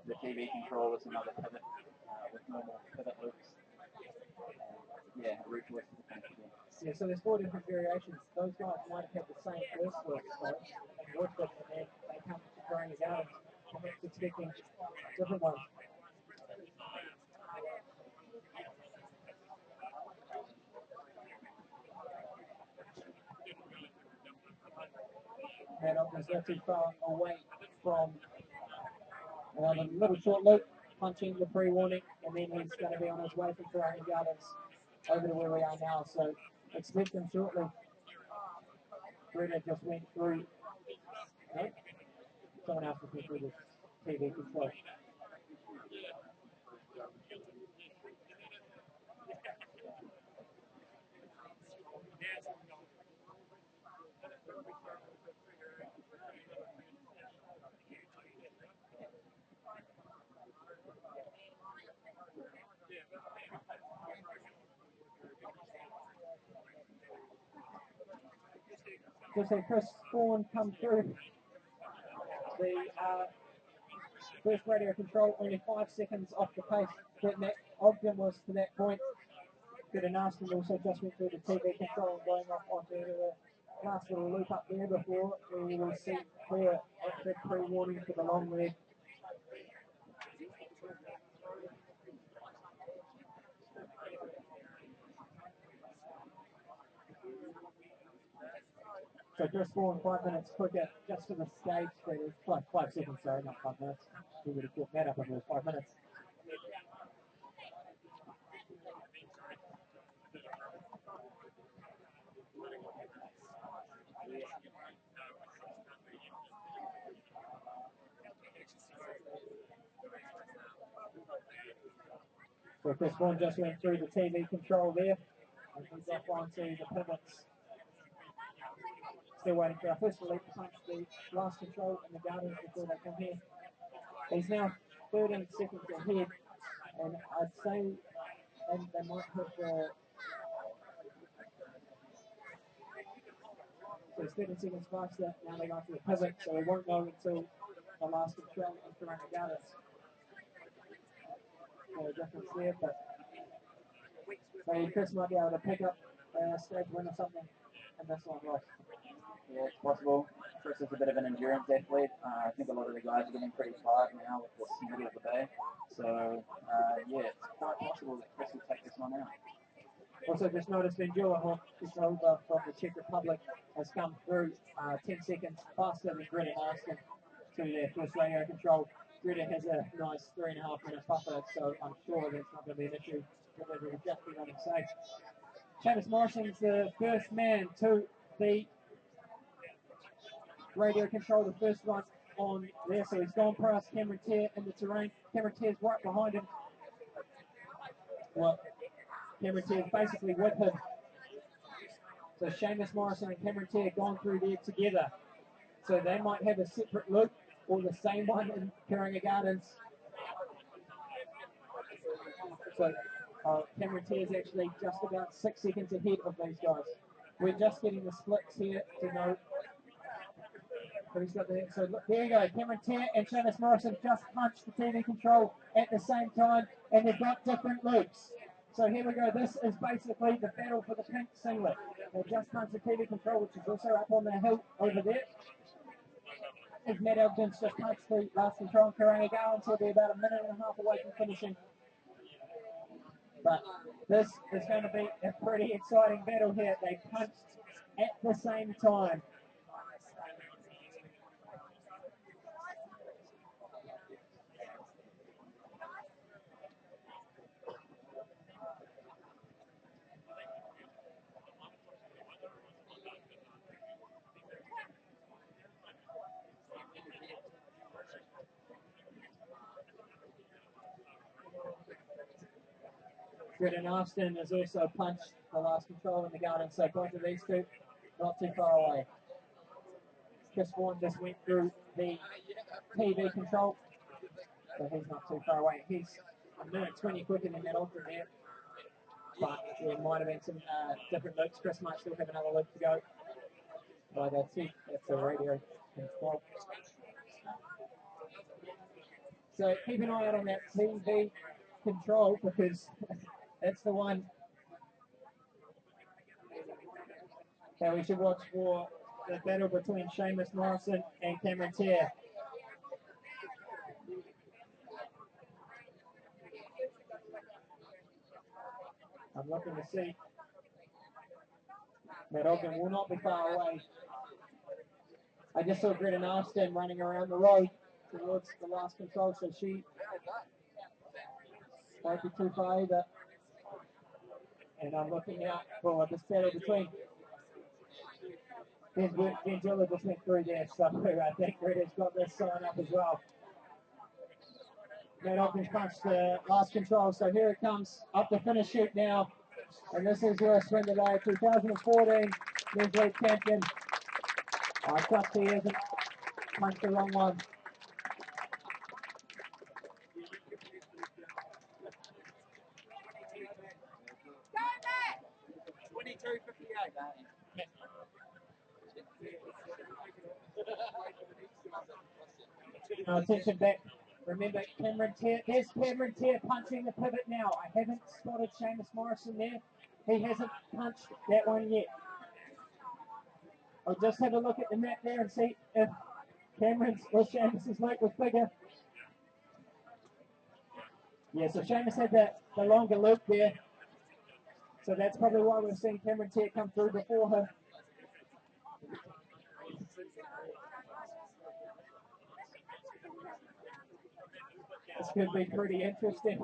the TV control is another pivot with normal pivot loops. Yeah, route choice is the finish again. Yeah, so there's 4 different variations. Those guys might have had the same first loop, so and Woodford, and then they come to Taronga Gardens. I'm expecting different ones. That is not too far away from a little short loop, punching the pre-warning, and then he's going to be on his way from Taronga Gardens over to where we are now. So expect him shortly. Greta just went through. No? Someone else just went through the TV control. Just had Chris Vaughan come through the first radio control, only 5 seconds off the pace that Matt Ogden was to that point. Good and Aston also just went through the TV control and going off onto the last little loop up there before we will see her at the pre-warning for the long leg. So Chris Vaughan 5 minutes quicker just for the stage speed. 5 seconds, sorry, not 5 minutes. We would have caught that up if it was 5 minutes. So Chris Vaughan just went through the TV control there. And he's off onto the pivots. Still waiting for our first elite to punch the last control in the Guardians before they come here. He's now 13 seconds ahead, and I'd say they might hit the. So it's 13 seconds faster. Now they're going to the pivot, so we won't know until the last control of Taronga Gardens. No difference there, but so Chris might be able to pick up a stage win or something, and this one lost. Yeah, it's possible. Chris is a bit of an endurance athlete. I think a lot of the guys are getting pretty tired now with this middle of the day. So, yeah, it's quite possible that Chris will take this one out. Also, just noticed Benjula over from the Czech Republic has come through 10 seconds faster than Greta Aston to their first radio control. Greta has a nice 3.5 minute buffer, so I'm sure that's not going to be an issue. But it'll just be running safe. Seamus Morrison's the first man to the radio control, the first one on there, so he's gone past Cameron Tier in the terrain. Cameron Tier's right behind him. Well, Cameron Tier's basically with him. So Seamus Morrison and Cameron Tier have gone through there together. So they might have a separate loop or the same one in Taronga Gardens. So Cameron Tier is actually just about 6 seconds ahead of these guys. We're just getting the splits here to know. So look, there you go. Cameron Tier and Seamus Morrison just punched the TV control at the same time, and they've got different loops. So here we go. This is basically the battle for the pink singlet. They just punched the TV control, which is also up on the hill over there. As Matt Elgin's just punched the last control in Taronga Gardens, he'll be about 1.5 minutes away from finishing. But this is going to be a pretty exciting battle here. They punched at the same time. Greta Austin has also punched the last control in the garden, so both of these two not too far away. Chris Vaughan just went through the TV control, so he's not too far away. He's a minute 20 quicker than that Alton there, but there might have been some different loops. Chris might still have another loop to go. But that's it. That's a radio control. So keep an eye out on that TV control because that's the one that we should watch for the battle between Seamus Morrison and Cameron Tier. I'm looking to see. That Ogden will not be far away. I just saw Greta Austin running around the road towards the last control, so she won't be too far either. And I'm looking out for this battle between Gentilla just went through there, so I think Greta's got this sign up as well. Matt Ogden's punched the last control, so here it comes up the finish chute now. And this is your Swing the Day 2014 Men's League champion. I trust he hasn't punched the wrong one. Now attention back. Remember Cameron Tier. There's Cameron Tier punching the pivot now. I haven't spotted Seamus Morrison there. He hasn't punched that one yet. I'll just have a look at the map there and see if Cameron's or Seamus's loop was bigger. Yeah, so Seamus had the longer loop there. So that's probably why we're seeing Cameron Tier come through before her. This could be pretty interesting.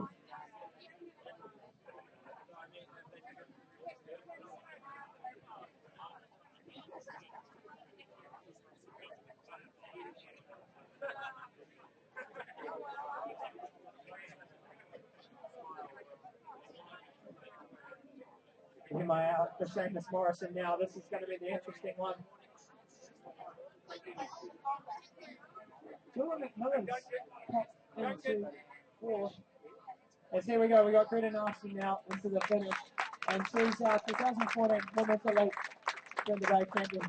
Keep my eye out for Seamus Morrison now. This is going to be the interesting one. Julia McMillan's popped into fourth. As here we go, we got Greta Austin now into the finish. And she's 2014 Women's Elite Swing the Day champion.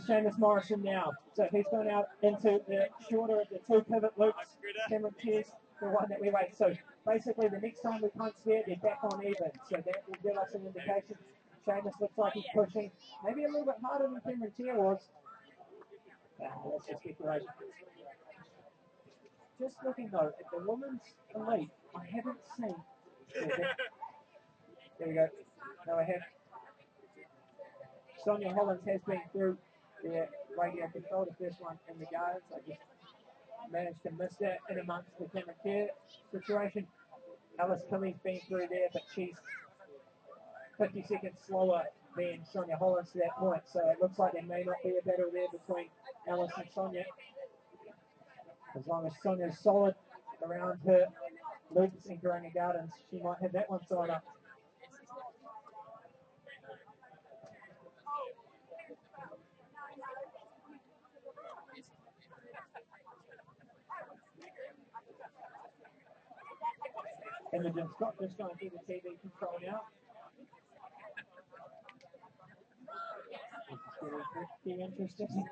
Seamus Morrison now. So he's going out into the shorter of the two pivot loops. Cameron Tier's the one that we wait. So basically the next time we punch there, they're back on even. So that will give us an indication. Seamus looks like he's pushing maybe a little bit harder than Cameron Tier was. That's just speculation. Just looking though at the women's elite, I haven't seen. There we go. No, I have. Sonia Hollins has been through the radio control, the first one in the gardens. I just managed to miss that in amongst the Cameron Tier situation. Alice Tilley's been through there, but she's 50 seconds slower than Sonia Hollins to that point. So it looks like there may not be a battle there between Alice and Sonia. As long as Sonia's solid around her loops in Corona Gardens, she might have that one side up. Imogen Scott just going through the TV control now. Pretty interesting.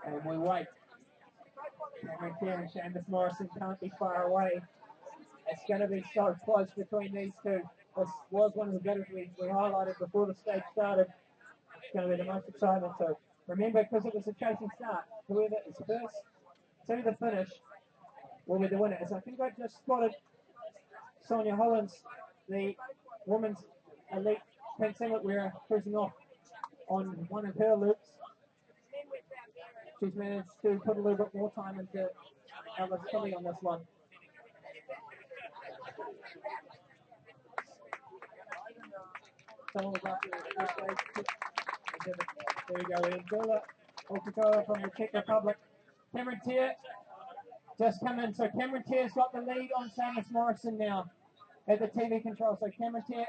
And we wait. Cameron Tier and Seamus Morrison can't be far away. It's going to be so close between these two. This was one of the battles we highlighted before the stage started. It's going to be the most exciting. So remember, because it was a chasing start, whoever is first to the finish will be the winner. As I think I just spotted Sonia Hollins, the women's elite pink singlet wearer, cruising off on one of her loops. She's managed to put a little bit more time into Alice Tilley on this one. Someone was after the first stage. There you go, Angola. Coca-Cola from the Czech Republic. Cameron Tier just come in. So Cameron Tier's got the lead on Seamus Morrison now at the TV control. So Cameron Tier,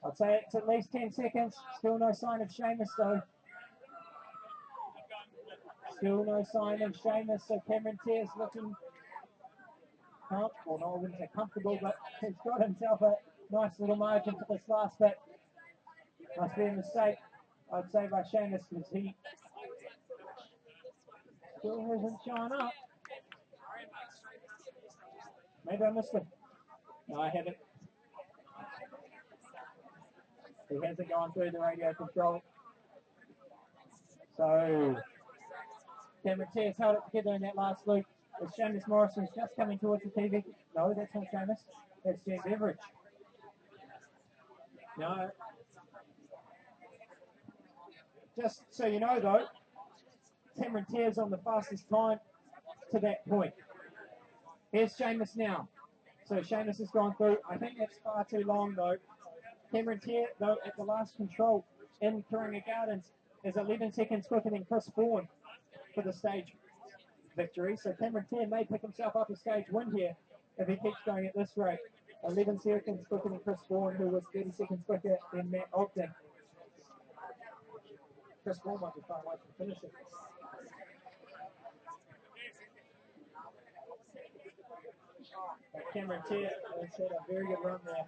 I'd say it's at least 10 seconds. Still no sign of Seamus though. Still no sign of Seamus. So Cameron Tier's looking comfortable. No, I wouldn't say comfortable, but he's got himself a nice little margin for this last bit. Must be a mistake, I'd say, by Seamus because he still hasn't shown up. Maybe I missed it. No, I haven't. He hasn't gone through the radio control. So Cameron Tier's held it together in that last loop. As Seamus Morrison's just coming towards the TV. No, that's not Seamus. That's James Everidge. No. Just so you know though, Cameron Tier's on the fastest time to that point. Here's Seamus now. So Seamus has gone through. I think that's far too long though. Cameron Tier, though, at the last control in Coringa Gardens is 11 seconds quicker than Chris Bourne for the stage victory. So Cameron Tier may pick himself up a stage win here if he keeps going at this rate. 11 seconds quicker than Chris Bourne, who was 30 seconds quicker than Matt Ogden. Chris Bourne might be far away from finishing. But Cameron Tier has had a very good run there.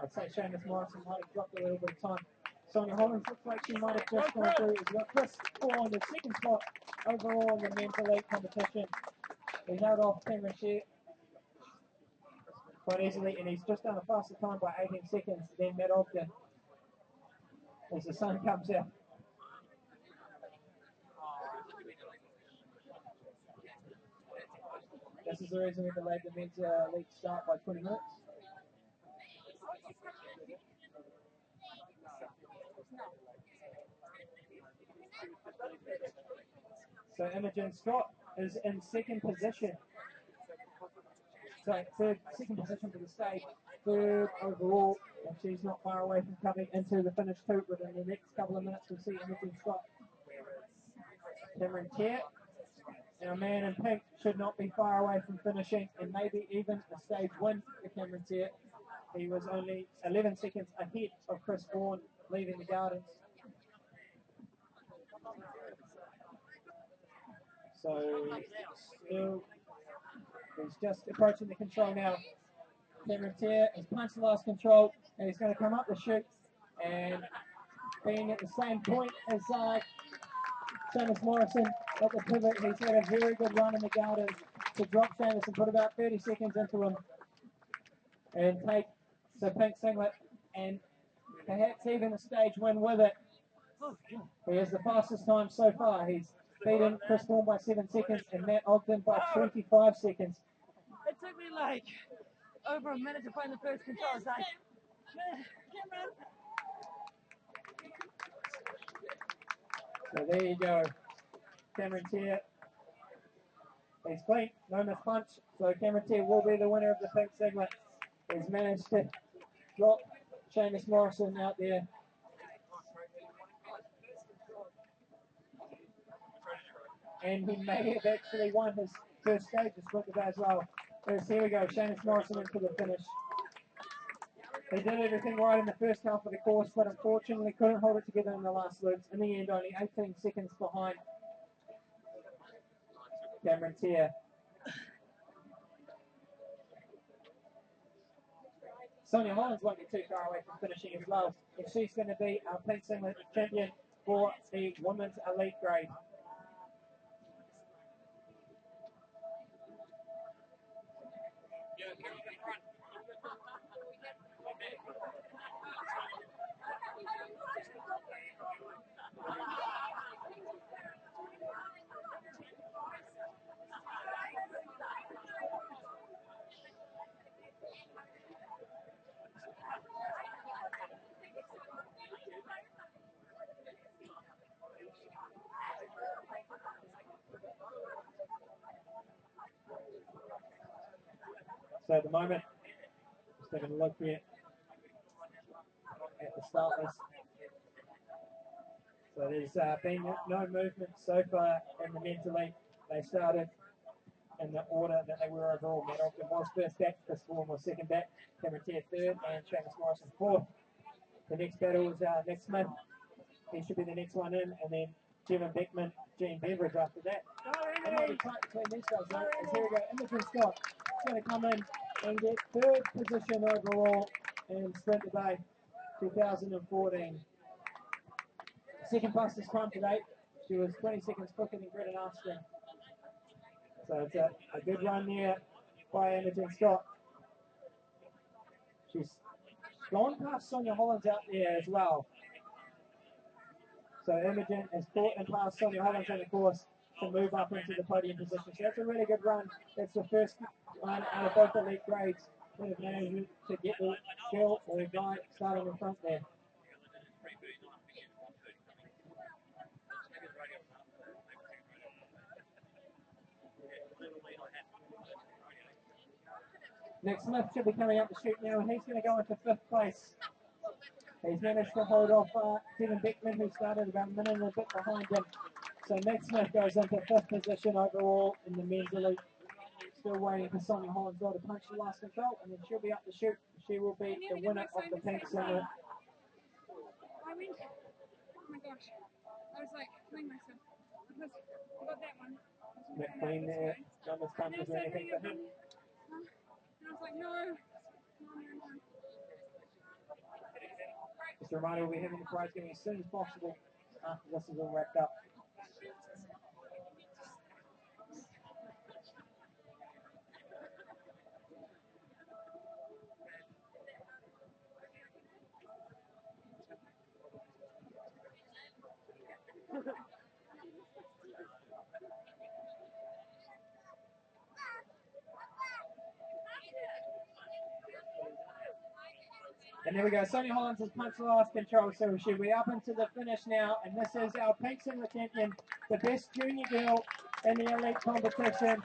I'd say Seamus Morrison might have dropped a little bit of time. Sonia Hollins looks like she might have just gone through as well. Chris Bourne, the second spot overall in the men's elite competition. He held off Cameron Tier quite easily, and he's just done a faster time by 18 seconds than Matt Ogden as the sun comes out. This is the reason we delayed the men's elite start by 20 minutes. So Imogen Scott is in second position. So second position for the stage, third overall, and she's not far away from coming into the finish too. Within the next couple of minutes, we'll see Imogen Scott. Cameron Tier, our man in pink, should not be far away from finishing, and maybe even a stage win for Cameron Tier. He was only 11 seconds ahead of Chris Bourne leaving the Gardens. So still, he's just approaching the control now. Cameron Tier has punched the last control, and he's going to come up the chute, and being at the same point as Seamus Morrison at the pivot, he's had a very good run in the Gardens to drop Seamus and put about 30 seconds into him and take the pink singlet and perhaps even a stage win with it. He has the fastest time so far. He's beaten Chris Bourne by 7 seconds and Matt Ogden by 25 seconds. It took me like over a minute to find the first control. It's like, So there you go. Cameron Tier. He's clean, no miss punch. So Cameron Tier will be the winner of the pink singlet. He's managed to drop Seamus Morrison out there. And he may have actually won his first stage of sprint as well. Here we go, Seamus Morrison into the finish. He did everything right in the first half of the course, but unfortunately couldn't hold it together in the last loops. In the end, only 18 seconds behind Cameron Tier. Sonia Hollins won't be too far away from finishing as well, and she's going to be our pink singlet champion for the women's elite grade. So at the moment, just taking a look here at the start list. So there's been no movement so far in the men's elite. They started in the order that they were overall. Matt Ogden was first back, Chris Vaughan was second back, Cameron Tier third, and Travis Morrison fourth. The next battle is Nick Smith. He should be the next one in, and then Jevon Beckman, Gene Beveridge after that. It might be tight between these guys though, as here we go, Imogen Scott is going to come in and get third position overall in Sprint Debate 2014. Second fastest time to date. She was 20 seconds quicker than Greta Armstrong. So it's a good run there by Imogen Scott. She's gone past Sonia Hollins out there as well. So Imogen has caught and passed Sonia Hollins on the course to move up into the podium position. So that's a really good run. That's the first one out of both elite grades that have managed to get the girl or the guy starting in front there. Nick Smith should be coming up the chute now, and he's going to go into fifth place. He's managed to hold off Devin Beckman, who started about a minute and a bit behind him. So Nick Smith goes into fifth position overall in the men's elite. Still waiting for Sonia Hollins to punch the last control, and then she'll be up the chute. She will be the winner of the pink singlet. I went, oh my gosh, I was like killing myself because I got that one. McLean there, numbers punches or anything for him. And I was like, no. Just a reminder, we'll be having the prize giving as soon as possible after this is all wrapped up. And there we go. Sonia Hollins has punched the last control, so she'll be up into the finish now. And this is our pink singlet champion, the best junior girl in the elite competition.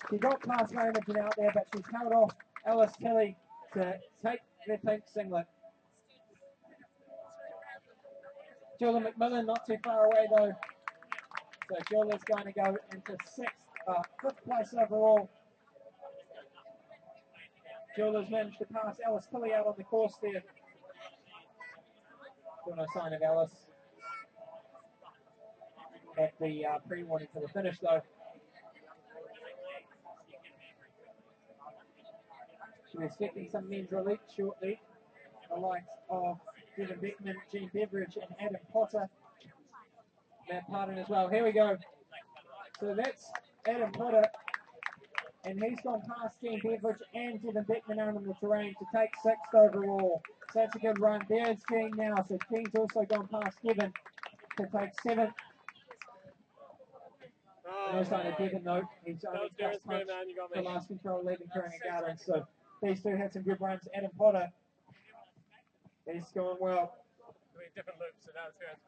She got past Imogen out there, but she's held off Alice Tilley to take the pink singlet. Julia McMillan not too far away though. So Julia's going to go into fifth place overall. Julia's managed to pass Alice Tilley out on the course there. Still no sign of Alice at the pre-warning for the finish though. We're expecting some men's elite shortly. The likes of Devin Beckman, Gene Beveridge and Adam Potter. Matt Pardon as well. Here we go. So that's Adam Potter. And he's gone past Gene Beveridge and Devin Beckman out on the terrain to take sixth overall. So that's a good run. There's Gene now. So Gene's also gone past Devin to take seventh. No sign of Devin though. He's only just punched the last control leaving Coringa Gardens. So these two had some good runs. Adam Potter, he's going well. Doing different loops, so now it's going to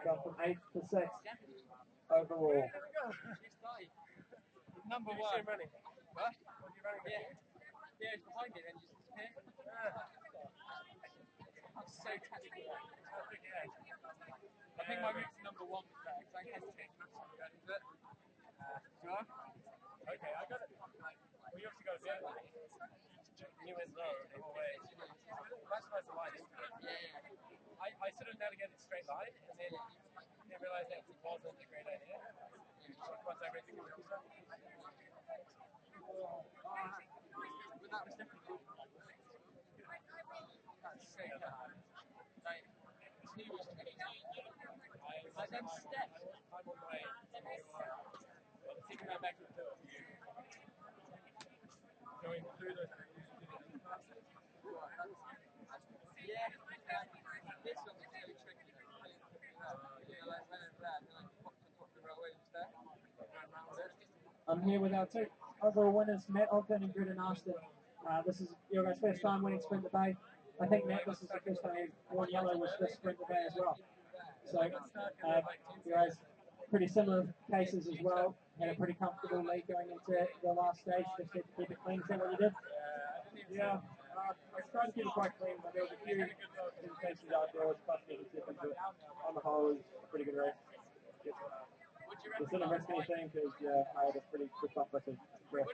Gone from 8th to 6th overall. Number one. Running. What? What are you running? Yeah, it's behind it and just disappear. I'm so tactical. I think my route's number one for that, because I hesitate to go into it. Sure? Okay, I got it. Well, you obviously got it the other way. You went low the whole way. That's nice and light. Yeah. I sort of navigated straight line, and then I realised that it wasn't a great idea. Once I read the computer. But that was different. That's so bad. Like, 2 was 22. I then stepped. I'm on the way. Taking that back to the hill. Going through the. Yeah. This one was so tricky. I'm here with our two overall winners, Matt Ogden and Greta Armstrong. This is your guys' first time winning Sprint Debate. I think, Matt, this is the first time you've worn yellow with this Sprint Debate as well. So, you guys, pretty similar cases as well. Had a pretty comfortable lead going into the last stage. Just had to keep it clean. Is that what you did? Yeah. I tried to keep it quite clean, but there was a few indications outdoors, plus the seconds, but on the whole, it was a pretty good race. Just didn't risk anything because I had a pretty good bumper to rest.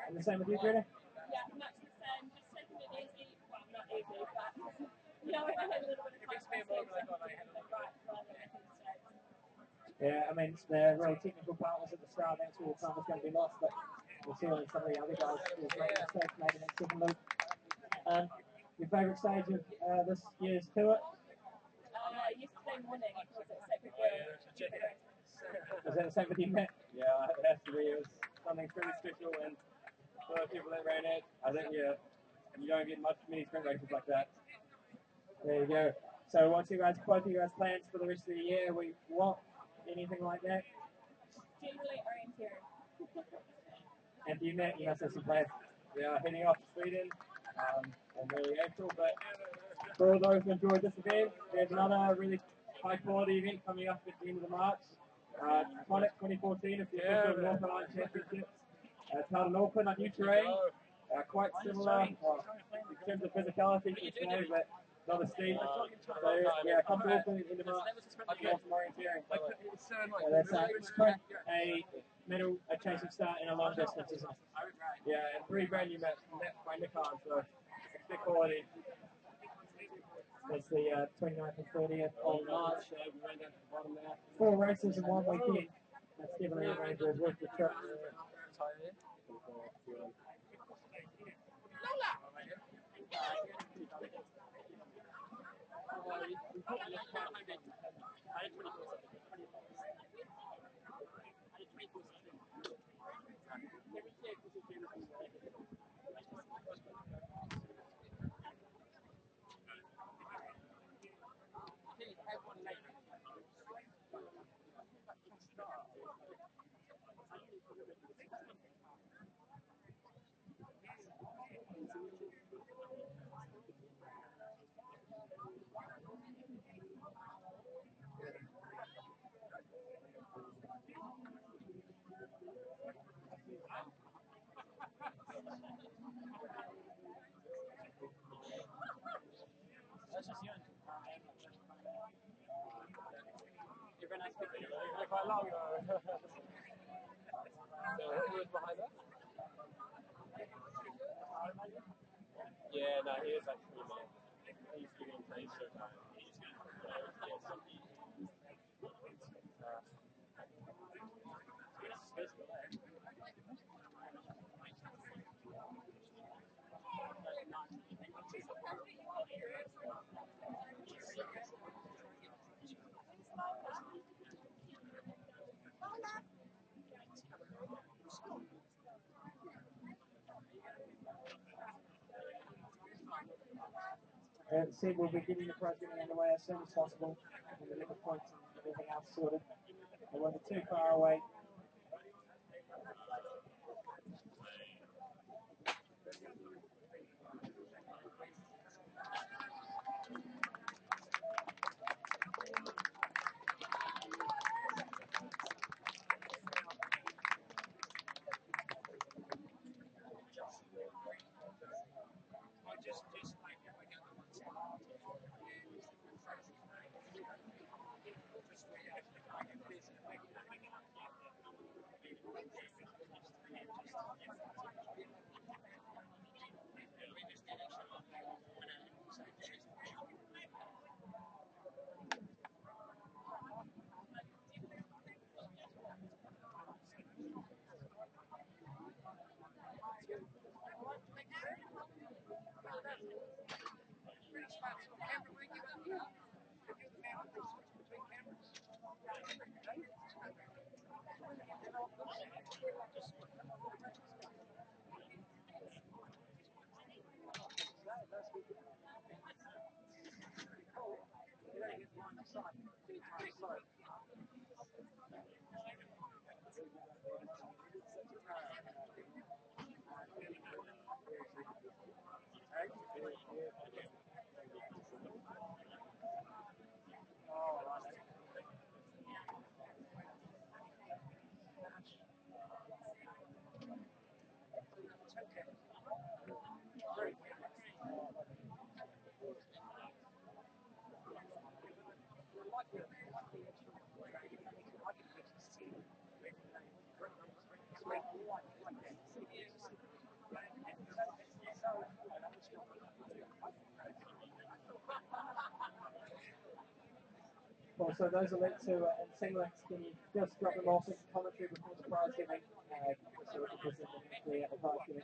And the same with you, Greta? Yeah, much the same. Just taking it easy. Well, not easy, but you know, I had a little bit of time. Yeah, I mean, the really technical part was at the start. That's where the time was going to be lost, but we'll see on some of the other guys. There's great mistakes made in that second loop. Your favourite stage of this year's tour? Yesterday morning, was it Sacred Grove? Was that the same with you, Matt? Yeah, it has to be. It was something pretty special, and for the people that ran it, I think, yeah, you don't get many sprint races like that. There you go. So what's both of you guys' plans for the rest of the year? We want anything like that? Generally orienteering. And for you, Matt, you must have some plans. Yeah, heading off to Sweden in early April, but for all those who enjoyed this event, there's another really high quality event coming up at the end of March. Tonic 2014 is the official North Island Championships. It's held in Auckland on new terrain, quite similar in terms of physicality to today, but not as steep. So yeah, come to Auckland at the end of March. More orienteering. That's a chasing start in a long distance, isn't it? Yeah, and 3 brand new maps by Nick Hahn, so expect quality. That's the 29th and 30th of March. 4 races in 1 weekend. That's definitely a range of worth the trip. Quite long. Who was behind us? Yeah, no, he is actually mine. He's giving taser time. Said we'll be getting the prize giving underway as soon as possible, and the liquor points and everything else sorted. I won't be too far away. Also, those elites who are in singlets, can you just drop them off in commentary before the prize giving? So we can present them quickly at the prize giving.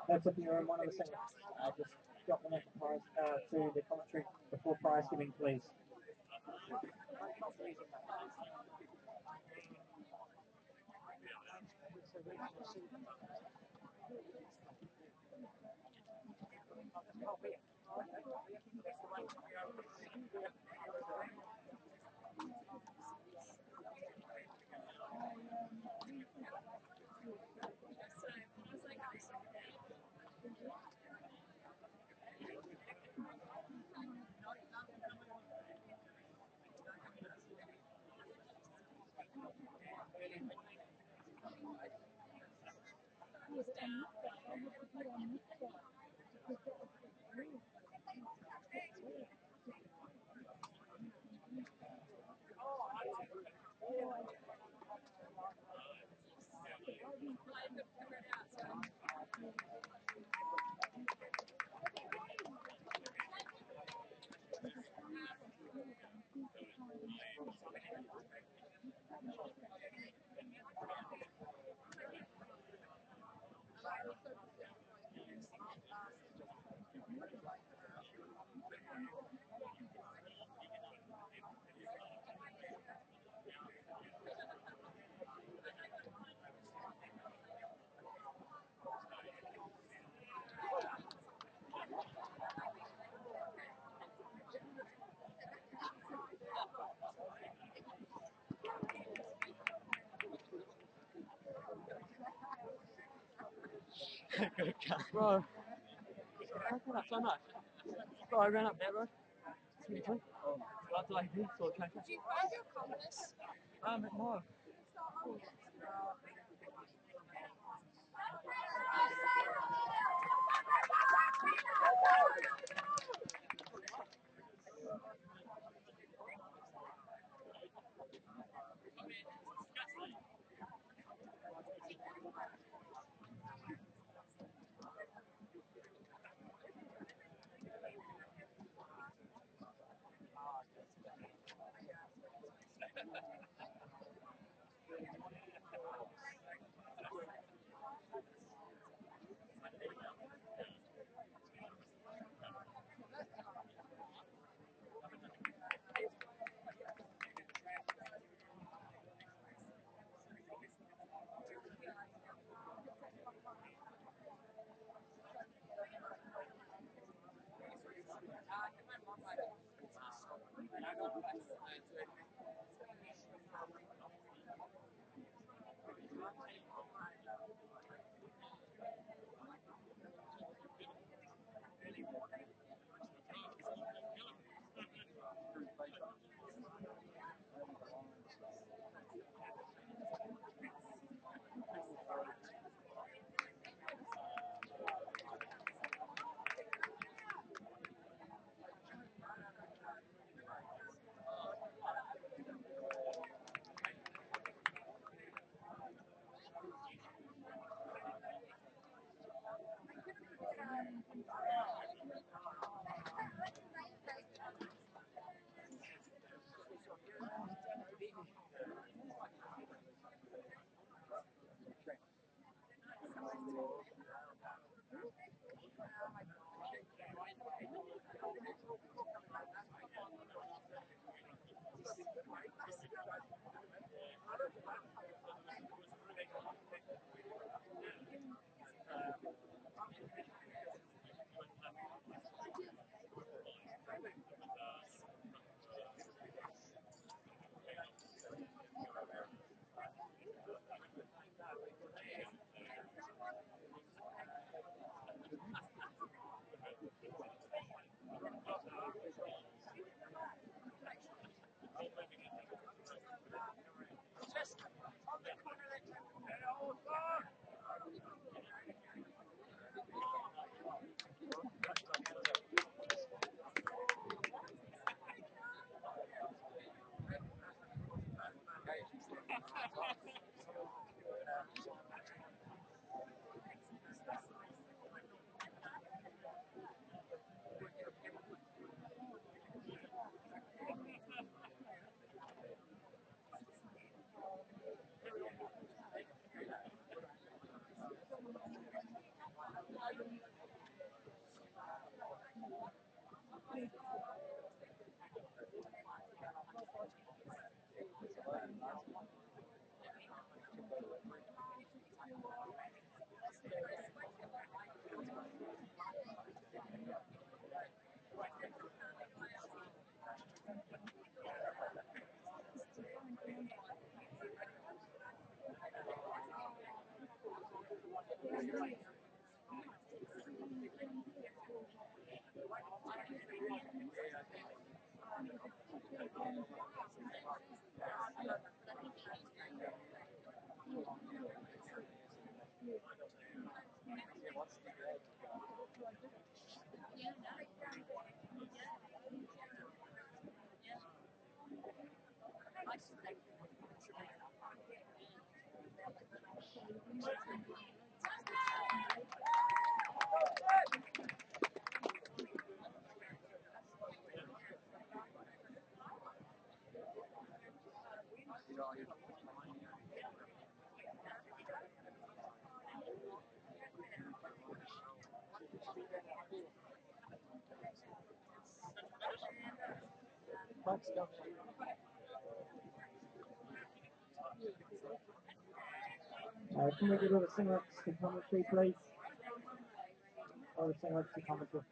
That's if you're in one of the singlets. Just drop them at the prize, to the commentary before prize giving, please. Bro, I feel that so much. Bro, I ran up there, bro. After like this or trying to. Do you find your compass? No. Can we get all the singers to commentary, please? All the singers to commentary.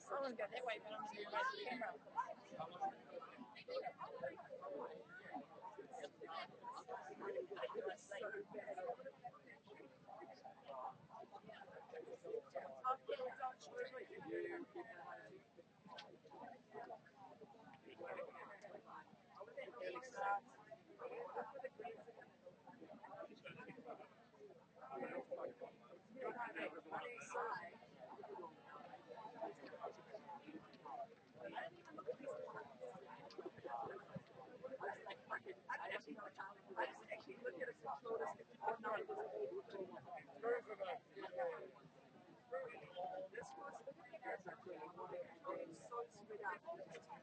I want to go that way, but I'm going to go the camera.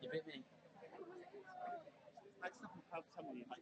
You beat me. That's not how somebody like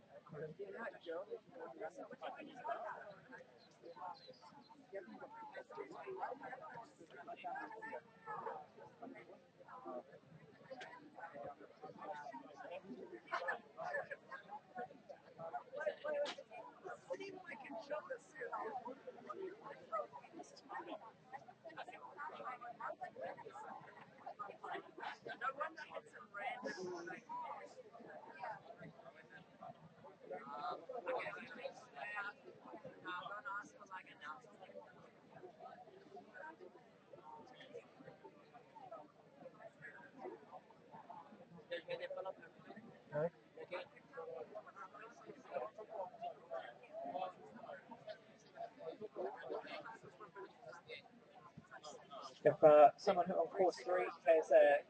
If someone who on course 3 has a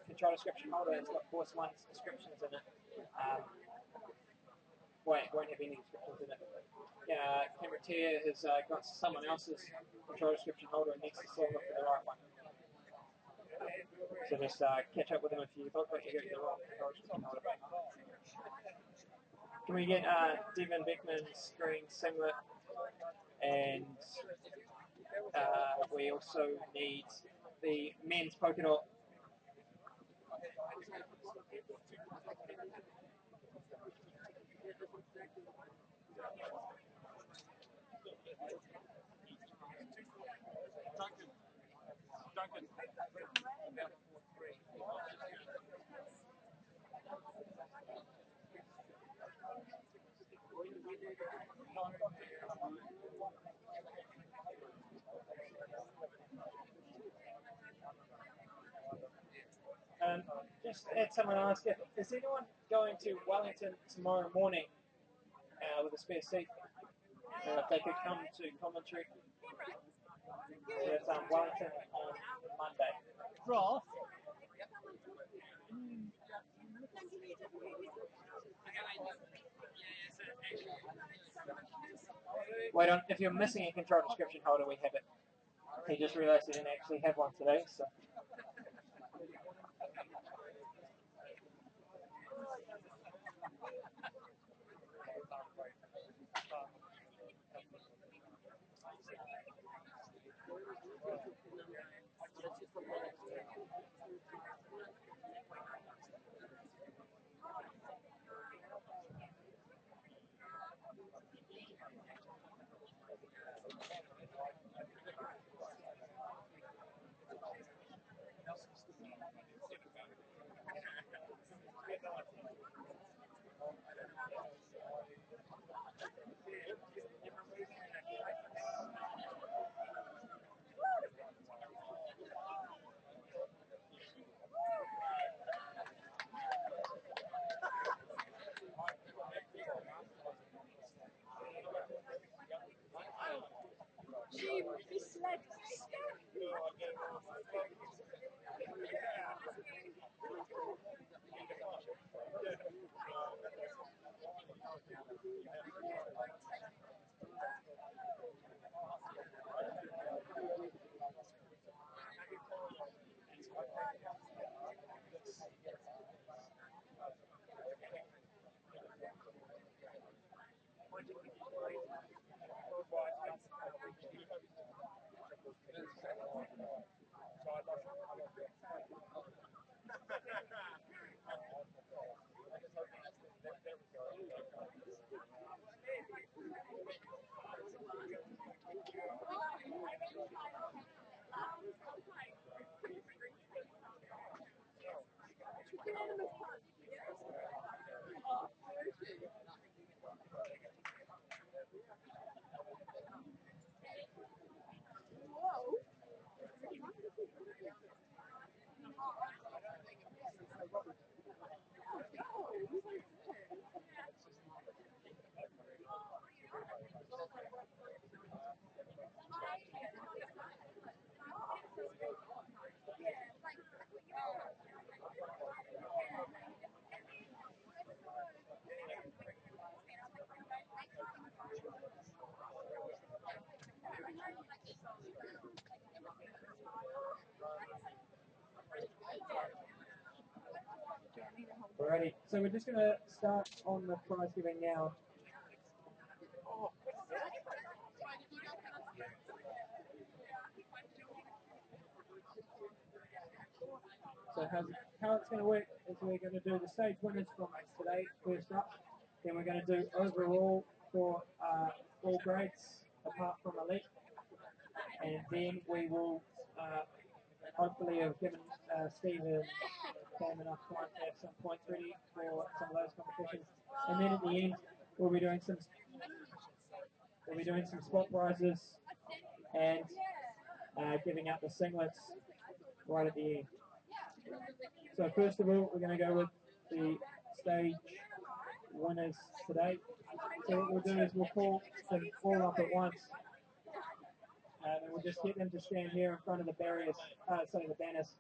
control description holder that's got course 1's descriptions in it, won't have any descriptions in it. Camera tier has got someone else's control description holder and needs to still look for the right one. So just catch up with them if you look like you got the wrong control description holder. Can we get Devin Beckman's screen singlet, and we also need the men's polka dot. Just had someone ask if is anyone going to Wellington tomorrow morning with a spare seat? If they could come to commentary. So it's Wellington on Monday. Ross. Wait on, if you're missing a control description holder, we have it. He just realised he didn't actually have one today, so. She misled Alrighty, so we're just going to start on the prize giving now. So how it's going to work is we're going to do the stage winners from today first up. Then we're going to do overall for all grades apart from elite. And then we will hopefully have given Steve and Cam enough time to have some points ready for some of those competitions. And then at the end we'll be doing some spot prizes and giving out the singlets right at the end. So first of all, we're going to go with the stage winners today. So what we'll do is we'll call them all up at once, and we'll just get them to stand here in front of the barriers, the banners.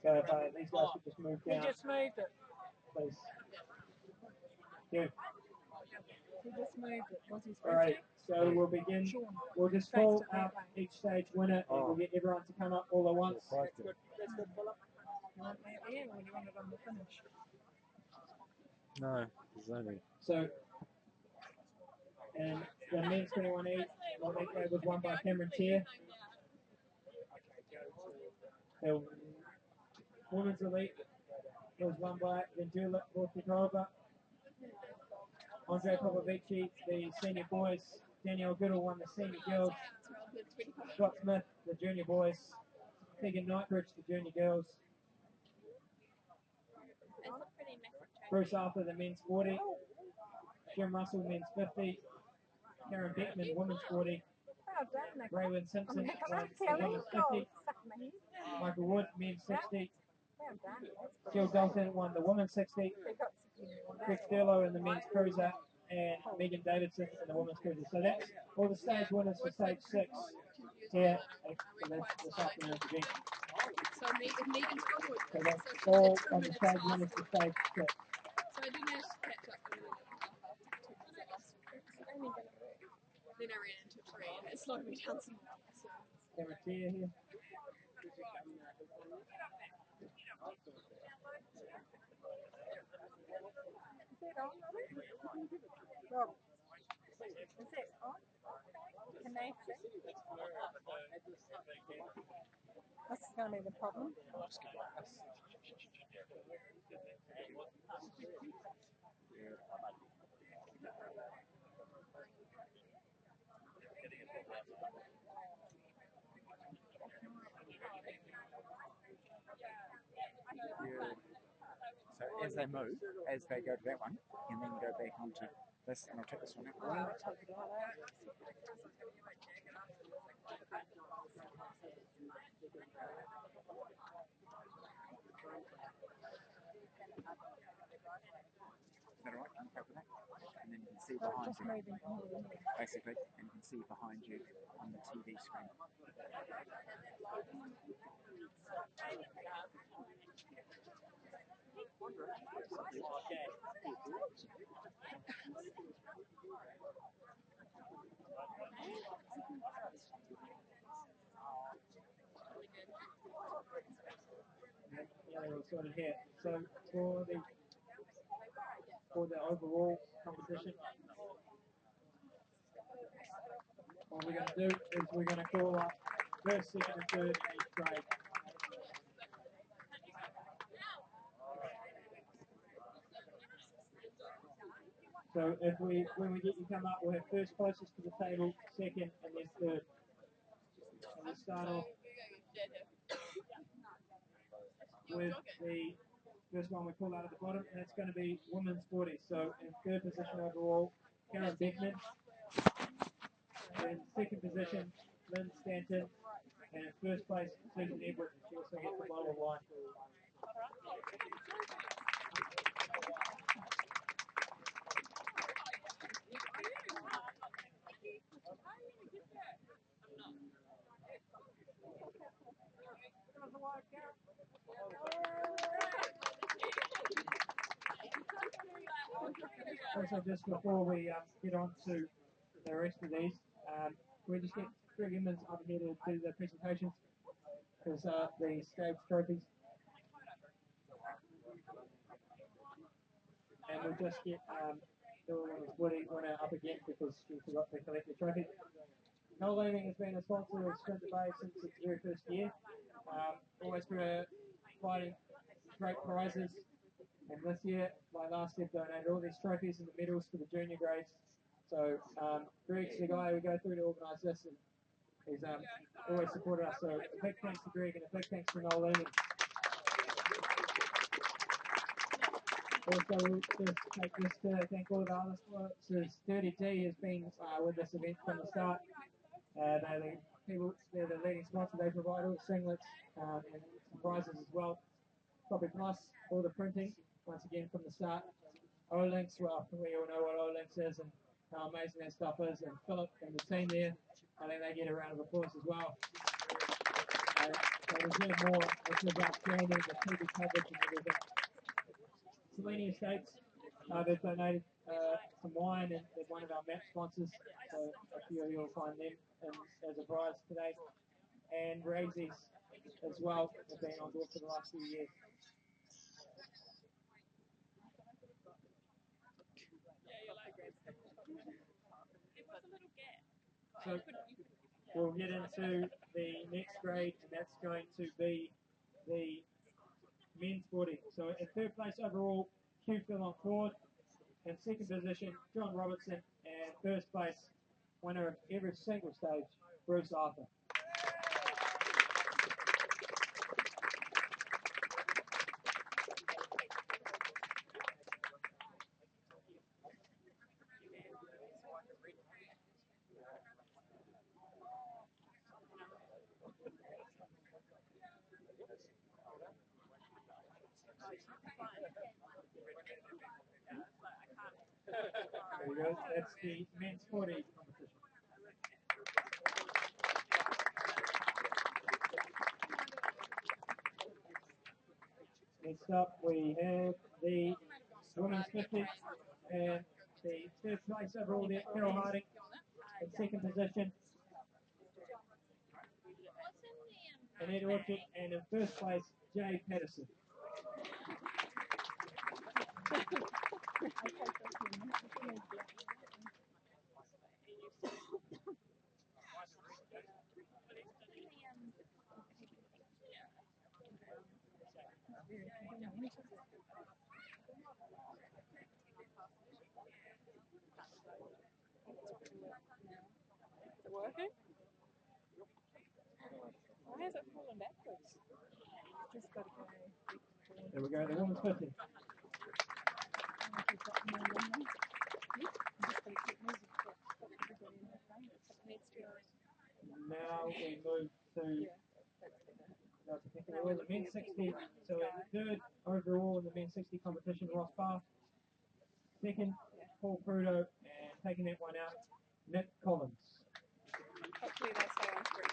So if these guys could just move down. He just moved it. Please. Yeah. He just moved it. Was he Alright, so we'll begin. We'll just call out each stage winner, and we'll get everyone to come up all at once. That's good. That's good, Philip. You want me at the end or do you want it on the finish? No, there's only. So, and the men's 21E was won by Cameron Tier. The women's elite was won by Vendula Vortikova. Andre Popovici, the senior boys. Danielle Goodall won the senior girls. Scott Smith, the junior boys. Megan Knightbridge, the junior girls. Bruce Arthur, the men's 40. Jim Russell, men's 50. Karen Beckman, women's 40. Well done, Nick. Raywin Simpson, Kelly. women's 50. Michael Wood, men's 60. Well done. Jill Dalton won the women's 60. Greg Sturlow in the men's cruiser. and Megan Davidson in the women's cruiser. So that's all the stage winners for stage 6 here at this afternoon's event. So Megan's forward. So that's all of the stage winners for stage 6. So I didn't manage to catch up with them. Then I ran into a tree and it slowed me down some more. So. Camera chair here. Rob, is it on? Can they see? That's going to be the problem. So as they move, as they go to that one, and then go back onto this, and I'll take this one out. Is that alright? Can you cope with that? And then you can see behind you, basically, and you can see behind you on the TV screen. Yeah, they're all sorted here. So for the overall competition, what we're going to do is we're going to call up first, second, and third in each grade. So when we get you come up, we'll have first closest to the table, second, and then third. And we'll start off with the first one we pull out of the bottom, and that's going to be women's 40. So in third position overall, Karen Beckman. In second position, Lynn Stanton. And in first place, Susan Edwards. She also gets the bottle of wine. Also, just before we get on to the rest of these, we just get Greg Emmons up here to do the presentations, because the stage trophies. And we'll just get the women's Woody winner up again because she forgot to collect the trophy. Noel Leeming has been a sponsor of Sprint Bay since its very first year. Always providing great prizes. And this year, like last year, donated all these trophies and the medals for the junior grades. So Greg's the guy we go through to organise this, and he's always supported us. So a big thanks to Greg and a big thanks to Noel Leeming. Also, we'll just take this to thank all of our other sponsors. 30D has been with this event from the start. They're the leading sponsor. They provide all the singlets and some prizes as well. Copy Plus, all the printing, once again from the start. O-Links, well, we all know what O-Links is and how amazing that stuff is. And Philip and the team there, I think they get a round of applause as well. They deserve more. It's about training, the TV coverage and everything. Selenia Estates, they've donated some wine, and they're one of our map sponsors, so a few of you will find them as a prize today. And Raisies as well have been on board for the last few years. So we'll get into the next grade, and that's going to be the men's 40. So in third place overall, Hugh Philon Ford. In second position, John Robertson. And first place, winner of every single stage, Bruce Arthur. There we go. That's the men's 40 competition. Next up, we have the women's 50 and the third place overall there, Carol Harding in second position. Annette Orchard, and in first place, Jay Patterson. Is it working? Why is it falling backwards? It's just got to go. There we go, the women's 50. Now we move to the men's 60. So in third overall in the men's 60 competition, Ross Barth. Second, Paul Crudo, and taking that one out, Nick Collins. Hopefully they stay on screen.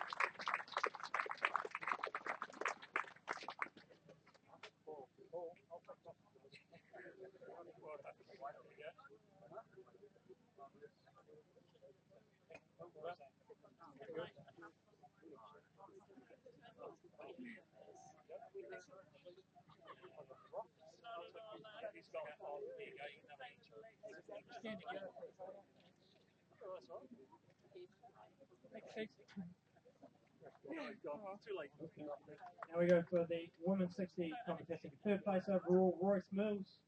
Now we go for the women's 60 competition. Third place overall, Royce Mills.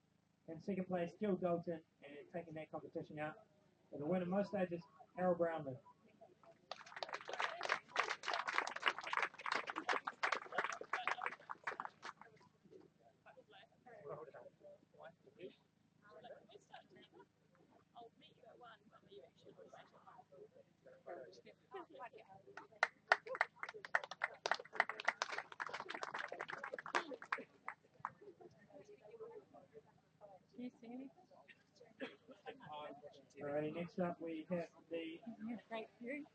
And second place, Jill Dalton, and taking that competition out. And the winner most stages, Harold Brownlee. Can you see anything? Alrighty, next up we have the Great view.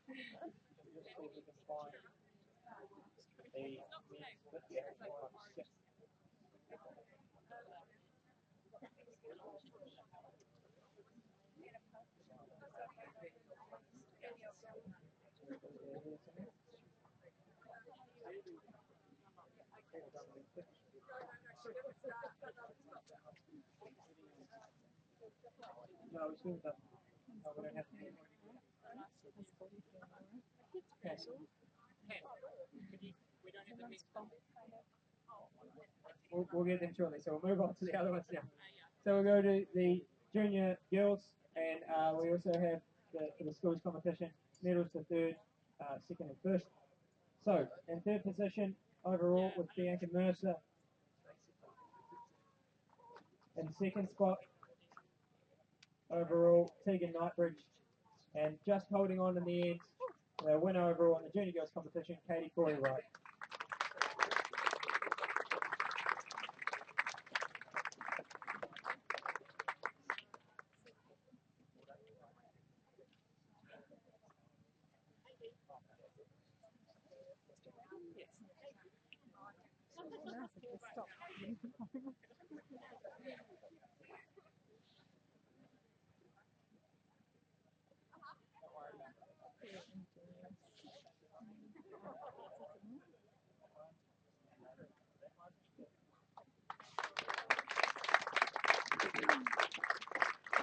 No, we don't have to. We'll get them shortly, so we'll move on to the other ones now. So we'll go to the junior girls, and we also have for the schools competition, medals for third, second and first. So, in third position overall with Bianca Mercer. In second spot overall, Tegan Knightbridge. And just holding on in the end, the winner overall in the junior girls competition, Katie Corey Wright.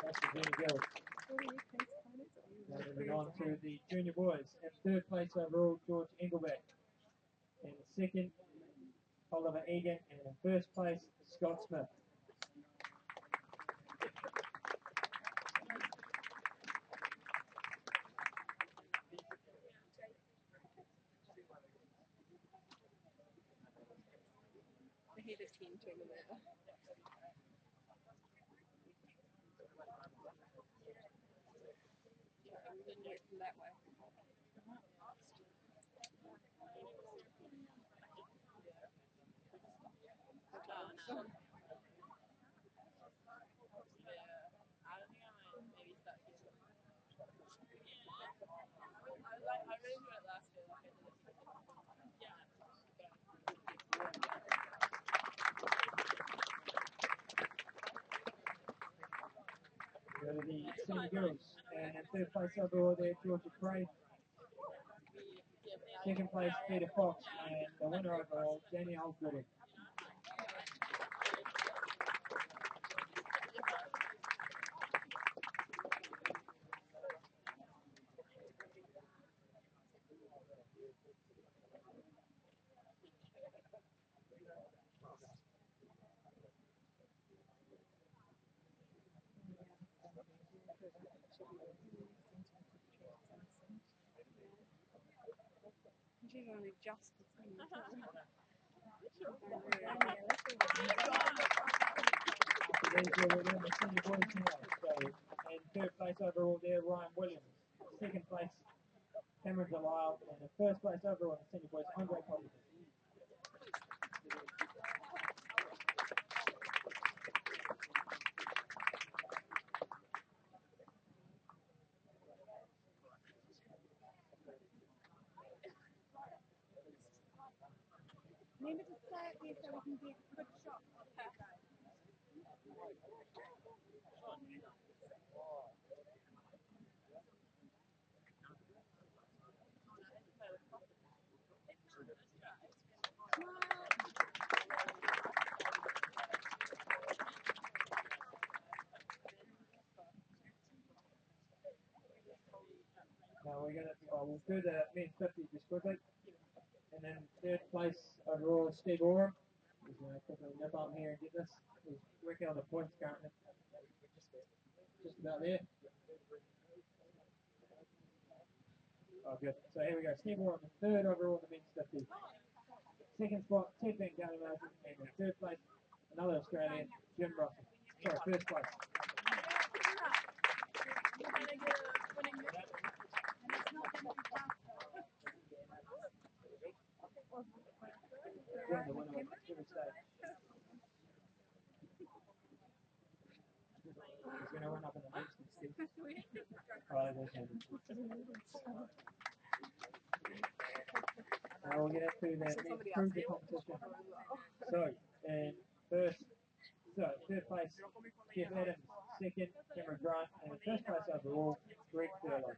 That's the junior girls. Now moving on to the junior boys. In third place overall, George Engelbeck. In second, Oliver Egan. And in first place, Scott Smith. The head of 10 to the weather. That way. didn't do it last year. Yeah. Go to the senior girls. And third place overall there, Georgia Craig. Second place, Peter Fox. And the winner overall, Danielle Gooding. She's only just the same. These are within the senior boys now. So, and third place overall there, Ryan Williams. Second place, Cameron Delisle. And the first place overall in the senior boys, Andre Cotton. Maybe just play it here so we can do a quick shot. Now we're going to, we'll do the men's 50 just quickly. And then third place overall, Steve Oram. He's going to quickly nip up here and get this. He's working on the points currently. Just about there. Oh, good. So here we go. Steve Oram, third overall in the men's 50. Second spot, Ted Van Gallenhuizen. And in third place, another Australian, Jim Russell. Sorry, first place. Yeah, the winner of every stage. He's going to run up in the next Steve. Oh, there's him. Now we'll get into the men's cruiser competition. So, in third place, Jeff Adams. Second, Cameron Grant. And the first place overall, Greg Thurlow.